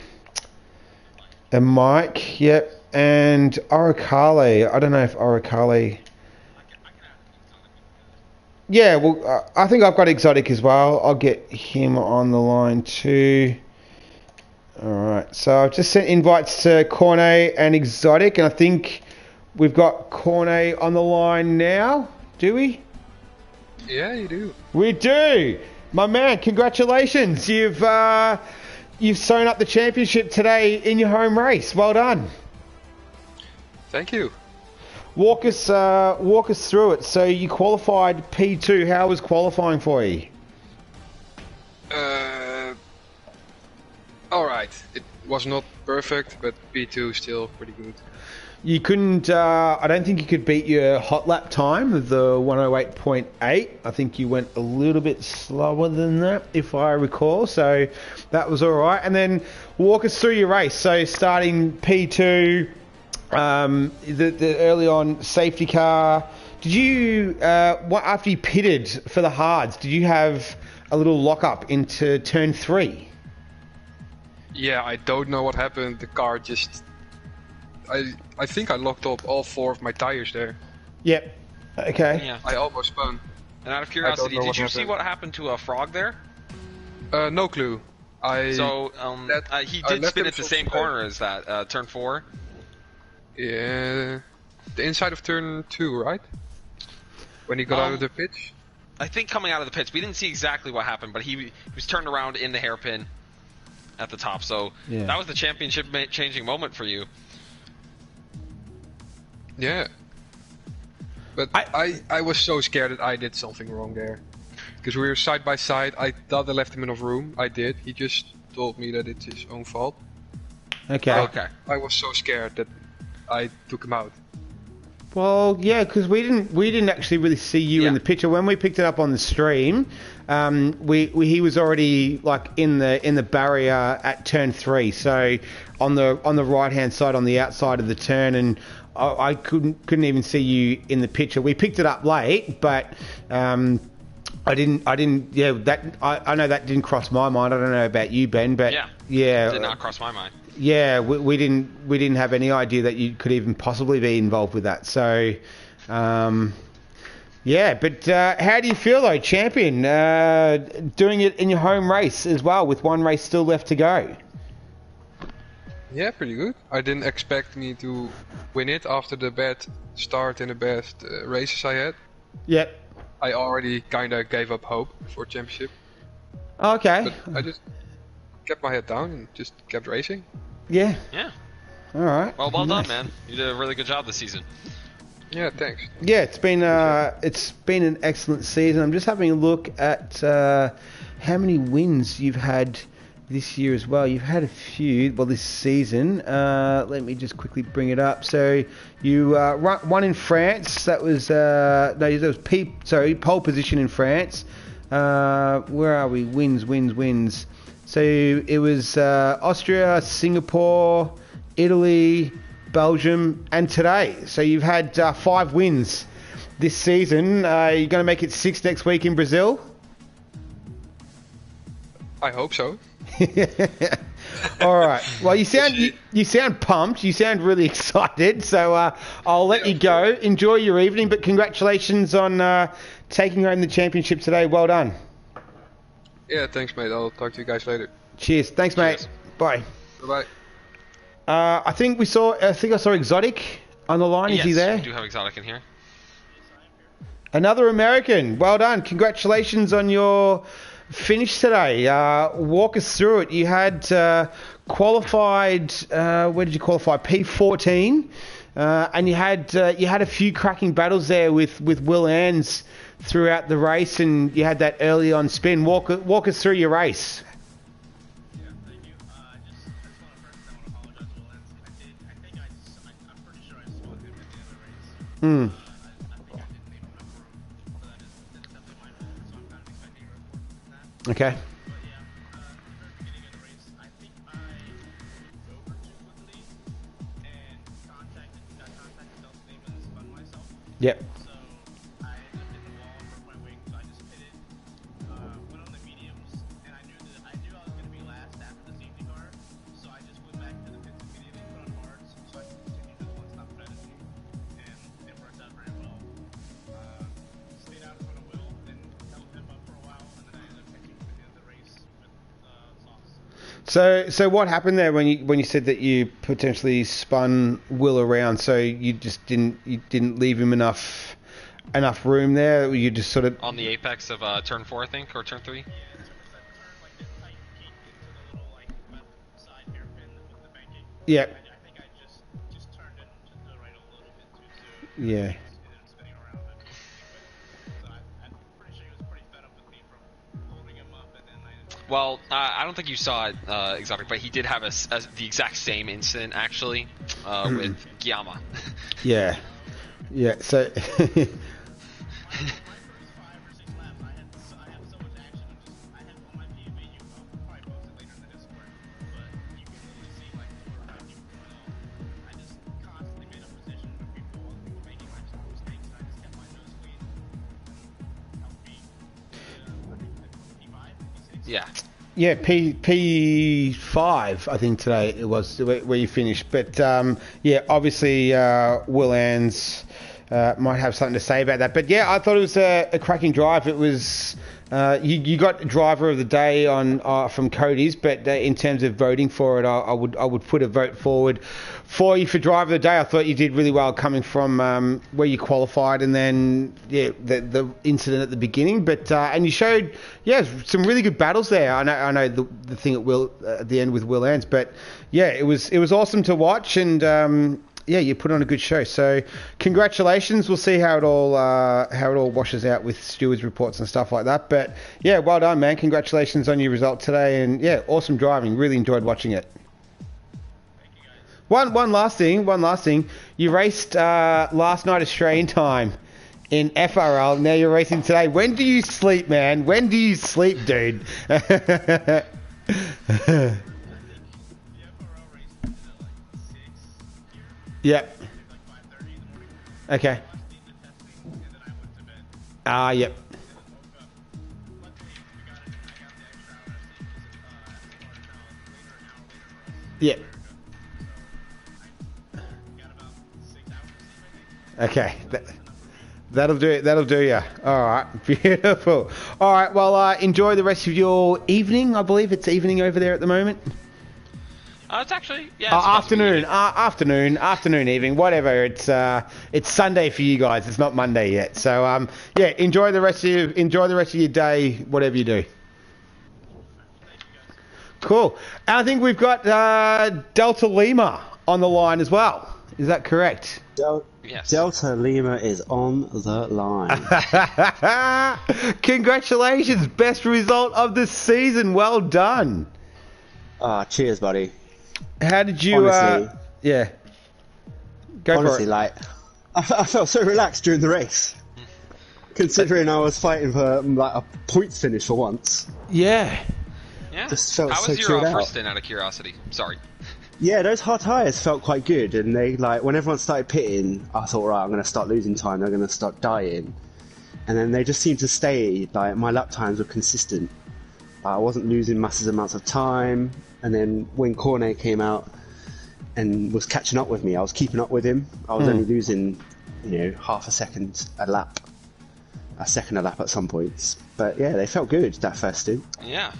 a mic, yep, and Oricale. I don't know if Oricale. Yeah, well, I think I've got Exotic as well. I'll get him on the line too. All right, so I've just sent invites to Cornet and Exotic, and I think we've got Cornet on the line now. Do we? Yeah, you do. We do. My man, congratulations. You've sewn up the championship today in your home race. Well done. Thank you. Walk us through it. So you qualified P2. How was qualifying for you? All right. Was not perfect, but P2 still pretty good. You couldn't, I don't think you could beat your hot lap time of the 108.8. I think you went a little bit slower than that, if I recall. So that was all right. And then walk us through your race. So starting P2, the early on safety car. Did you, after you pitted for the hards, did you have a little lock up into turn 3? Yeah, I don't know what happened. The car just... I think I locked up all 4 of my tires there. Yep. Okay. Yeah. I almost spun. And out of curiosity, did you see happened. what happened to a Frog there? No clue. He did left spin him at the so same slow. corner as that, turn 4. Yeah, the inside of turn 2, right? When he got out of the pitch. I think coming out of the pits, we didn't see exactly what happened, but he was turned around in the hairpin at the top. So that was the championship changing moment for you. Yeah. But I was so scared that I did something wrong there. Because we were side by side. I thought I left him enough room. I did. He just told me that it's his own fault. Okay. I was so scared that I took him out. Well, yeah, because we didn't actually really see you in the picture when we picked it up on the stream. He was already like in the barrier at turn 3, so on the right hand side on the outside of the turn, and I couldn't even see you in the picture. We picked it up late, but I didn't. Yeah, I know that didn't cross my mind. I don't know about you, Ben, but yeah, it did not cross my mind. Yeah, we didn't have any idea that you could even possibly be involved with that. So, yeah. But how do you feel though, champion? Doing it in your home race as well, with one race still left to go. Yeah, pretty good. I didn't expect me to win it after the bad start and the bad races I had. Yep. I already kind of gave up hope for championship. Okay. But I just kept my head down and just kept racing. Yeah. Yeah. All right. Well done, man. You did a really good job this season. Yeah, thanks. Yeah, it's been an excellent season. I'm just having a look at how many wins you've had this year as well. You've had a few. Well, this season. Let me just quickly bring it up. So you won in France. That was pole position in France. Where are we? Wins. So it was Austria, Singapore, Italy, Belgium, and today. So you've had 5 wins this season. You're going to make it 6 next week in Brazil? I hope so. All right. Well, you sound pumped. You sound really excited. So I'll let you go. Enjoy your evening. But congratulations on taking home the championship today. Well done. Yeah, thanks, mate. I'll talk to you guys later. Cheers. Thanks, mate. Cheers. Bye. Bye-bye. I think I saw Exotic on the line. Is he there? Yes, we do have Exotic in here. Another American. Well done. Congratulations on your finish today. Walk us through it. You had qualified. Where did you qualify? P14, and you had a few cracking battles there with Will Ans throughout the race, and you had that early on spin. Walk us through your race. Yeah, thank you. I just want to first apologize to Will Ans. I'm pretty sure I spun him at the end of the race. I think I didn't leave enough room, so that is definitely my fault. So I'm kind of expecting a report from that. Okay. But yeah, at the very beginning of the race, I think I moved over too quickly and got contacted Delta Name and spun myself. Yep. So I ended up hitting the wall and broke my wing. So I just pitted, went on the mediums, and I knew I was going to be last after the safety car. So I just went back to the pits immediately, put on hards, so I could continue this one-stop strategy, and it worked out very well. Stayed out in front of Will and held him up for a while, and then I ended up catching him at the end of the race with Sauce. So what happened there when you said that you potentially spun Will around? So you just didn't leave him enough room there. You just sort of On the apex of turn 4, I think, or turn 3. Yeah, turn like this tight peak into the little like left side hairpin with the banking. yeah. I think I just turned it to the right a little bit too soon. Yeah. It ended up spinning around and hitting me with. So I'm pretty sure he was pretty fed up with me from holding him up, and then Well, I don't think you saw it, Exotic, but he did have the exact same incident, actually, with Gyama. Yeah. Yeah, so... 5 or 6 laps. I had so much action. I had on my PMA. I'll probably post it later in the Discord, but you can literally see like how people going off. I just constantly made up position with people making like mistakes. And I just kept my nose clean. Helped me. P5, P6. Yeah. Yeah, P5, I think today it was where you finished. But yeah, obviously Will Ans might have something to say about that. But yeah, I thought it was a cracking drive. It was you got driver of the day on from Cody's, but in terms of voting for it, I would put a vote forward for you for driver of the day. I thought you did really well coming from where you qualified, and then the incident at the beginning. But and you showed some really good battles there. I know the thing at the end with Will Ans, but yeah, it was awesome to watch, and yeah, you put on a good show. So congratulations. We'll see how it all washes out with stewards reports and stuff like that. But yeah, well done, man. Congratulations on your result today, and yeah, awesome driving. Really enjoyed watching it. One last thing. You raced last night Australian time in FRL. Now you're racing today. When do you sleep, man? When do you sleep, dude? Yep. Okay. Yep. Yep. Okay. That'll do it. That'll do you. All right. Beautiful. All right. Well, enjoy the rest of your evening. I believe it's evening over there at the moment. It's actually afternoon, evening, whatever. It's Sunday for you guys. It's not Monday yet. So yeah, enjoy the rest of your day, whatever you do. Cool. And I think we've got Delta Lima on the line as well. Is that correct? Yes. Delta Lima is on the line. Congratulations, best result of the season. Well done. Cheers, buddy. How did you? Honestly, yeah. Go honestly, for it. like, I felt so relaxed during the race, considering I was fighting for like a points finish for once. Yeah. Yeah. Just felt How so was your chilled out. first stint, out of curiosity? Sorry. Yeah, those hard tyres felt quite good, and they when everyone started pitting, I thought, right, I'm going to start losing time. They're going to start dying, and then they just seemed to stay. Like my lap times were consistent. I wasn't losing massive amounts of time, and then when Cornet came out and was catching up with me, I was keeping up with him. I was only losing, half a second a lap at some points. But yeah, they felt good that first stint. Yeah.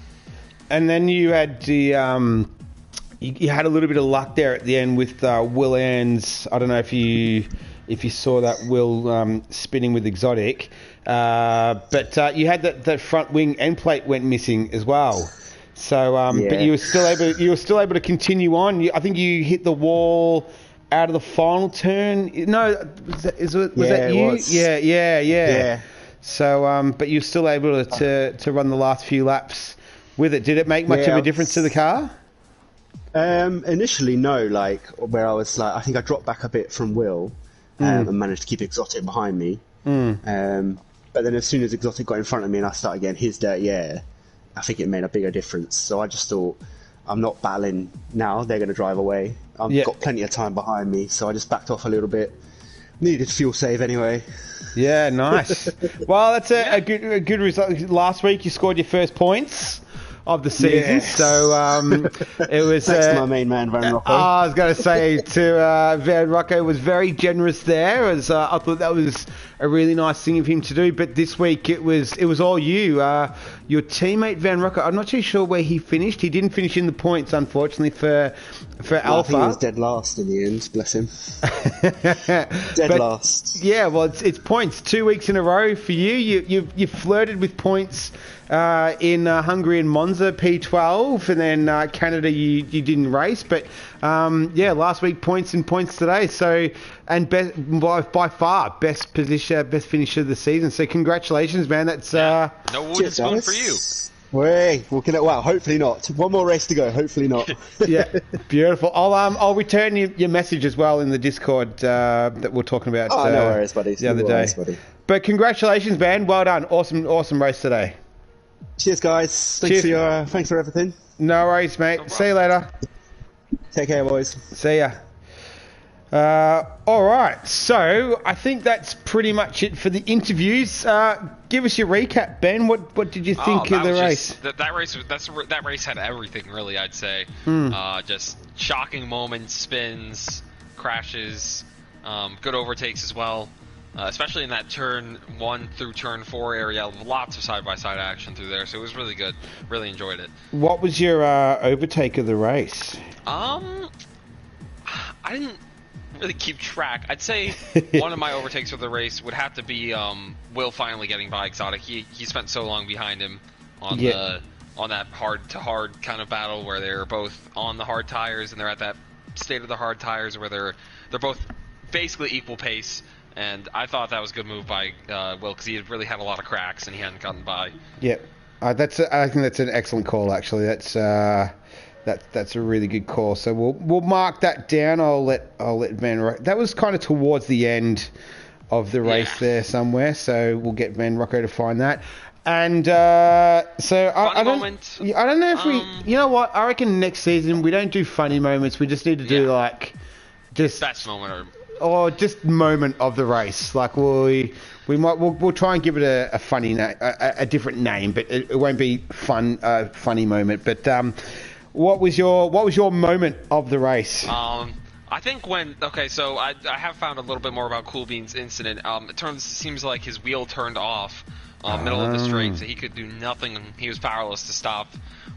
And then you had the you had a little bit of luck there at the end with Will Ans. I don't know if you saw that Will spinning with Exotic, but you had that front wing end plate went missing as well. So, Yeah. but you were still able to continue on. I think you hit the wall out of the final turn. No, was that you? Was. Yeah. So, but you're still able to run the last few laps with it. Did it make much of a difference to the car? Initially, no. Like where I was, like I think I dropped back a bit from Will, and managed to keep Exotic behind me. But then as soon as Exotic got in front of me and I started getting his dirty air, I think it made a bigger difference. So I just thought, I'm not battling now. They're going to drive away. I've got plenty of time behind me, so I just backed off a little bit. Needed fuel save anyway. Yeah, nice. Well, that's a good result. Last week you scored your first points of the season, so it was. Thanks to my main man Van Rocco. I was going to say to Van Rocco was very generous there. As I thought that was a really nice thing of him to do. But this week it was all you. Your teammate Van Rocco. I'm not too sure where he finished. He didn't finish in the points, unfortunately for Alpha. I think he was dead last in the end. Bless him. Last. Yeah, well, it's points 2 weeks in a row for you. You flirted with points in Hungary and Monza P12, and then Canada you didn't race, but last week points today. So and by far best finisher of the season. So congratulations, man. That's no wooden spoon for you. Well, hopefully not. One more race to go. Hopefully not. Yeah, beautiful. I'll return your message as well in the Discord that we're talking about. Oh, no worries, buddy. The other day. Buddy. But congratulations, man. Well done. Awesome race today. Cheers, guys. Thanks for everything. No worries, mate. No See you later. Take care, boys. See ya. All right, so I think that's pretty much it for the interviews. Give us your recap, Ben. What did you think of the race? That race had everything, really. I'd say just shocking moments, spins, crashes, good overtakes as well. Especially in that turn 1 through turn 4 area, lots of side-by-side action through there. So it was really good. Really enjoyed it. What was your overtake of the race? I didn't really keep track. I'd say one of my overtakes of the race would have to be Will finally getting by Exotic. He spent so long behind him on that hard to hard kind of battle where they're both on the hard tires and they're at that state of the hard tires where they're both basically equal pace. And I thought that was a good move by Will because he had really had a lot of cracks and he hadn't gotten by. Yeah, I think that's an excellent call. Actually, that's a really good call. So we'll mark that down. I'll let Van. That was kind of towards the end of the race there somewhere. So we'll get Van Rocco to find that. And so I don't know if we. You know what? I reckon next season we don't do funny moments. We just need to do just best moment or just moment of the race. Like we'll try and give it a funny name, a different name, but it won't be funny moment. But what was your moment of the race? I think so I have found a little bit more about Cool Bean's incident. It seems like his wheel turned off middle of the straight, so he could do nothing. He was powerless to stop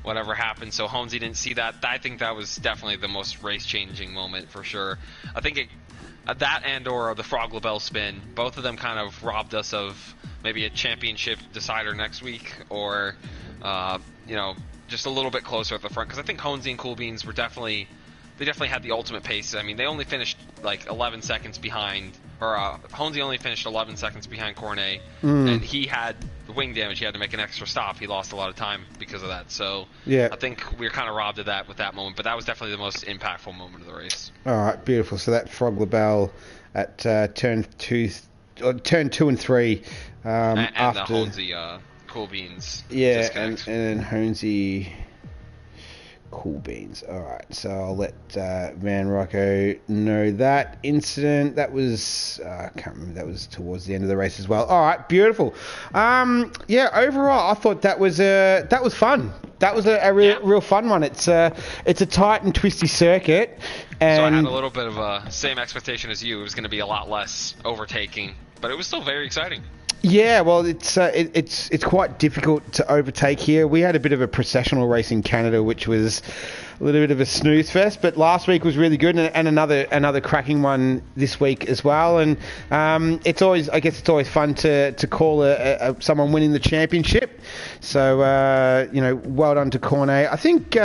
whatever happened. So Holmesy didn't see that. I think that was definitely the most race-changing moment for sure. I think that and/or the Frog LaBelle spin, both of them kind of robbed us of maybe a championship decider next week, or just a little bit closer at the front. Because I think Holmesy and Cool Beans definitely had the ultimate pace. I mean, they only finished like 11 seconds behind, or Holmesy only finished 11 seconds behind Cornet, and he had the wing damage. He had to make an extra stop. He lost a lot of time because of that. So I think we were kind of robbed of that with that moment. But that was definitely the most impactful moment of the race. All right, beautiful. So that Frog LaBelle at turn 2 and 3 and after the Holmesy Cool Beans. Yeah, and then Holmesy Cool Beans. All right, so I'll let Van Rocco know that incident. That was I can't remember. That was towards the end of the race as well. All right, beautiful. Overall, I thought that was fun. That was a real fun one. It's a tight and twisty circuit. And so I had a little bit of a same expectation as you. It was going to be a lot less overtaking, but it was still very exciting. Yeah, well, it's quite difficult to overtake here. We had a bit of a processional race in Canada, which was a little bit of a snooze fest. But last week was really good, and another cracking one this week as well. And it's always fun to call someone winning the championship. So well done to Cornet. I think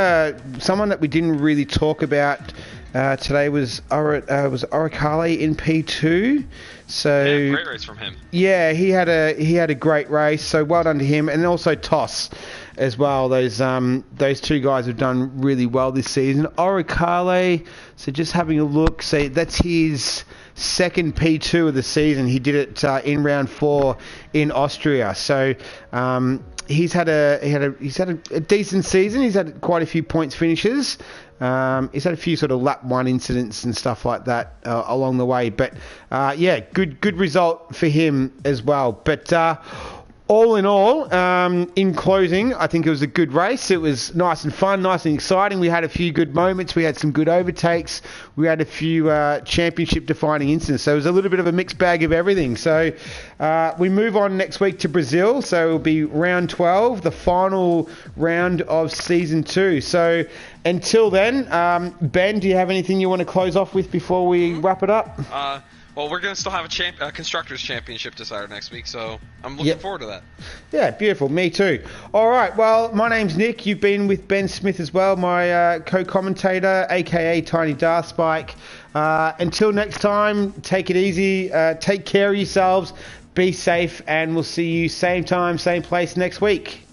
someone that we didn't really talk about today was Oricale in P2. So great race from him. Yeah, he had a great race. So well done to him, and also Toss as well. Those two guys have done really well this season. Oricale, so just having a look. So that's his second P2 of the season. He did it in round 4 in Austria. So he's had a decent season. He's had quite a few points finishes. He's had a few sort of lap 1 incidents and stuff like that along the way. But good result for him as well. But all in all, in closing, I think it was a good race. It was nice and fun, nice and exciting. We had a few good moments. We had some good overtakes. We had a few championship-defining incidents. So it was a little bit of a mixed bag of everything. So we move on next week to Brazil. So it will be round 12, the final round of Season 2. So until then, Ben, do you have anything you want to close off with before we wrap it up? Well, we're going to still have a Constructors' Championship decider next week, so I'm looking forward to that. Yeah, beautiful. Me too. All right, well, my name's Nick. You've been with Ben Smith as well, my co-commentator, a.k.a. Tiny Darspike. Until next time, take it easy. Take care of yourselves. Be safe, and we'll see you same time, same place next week.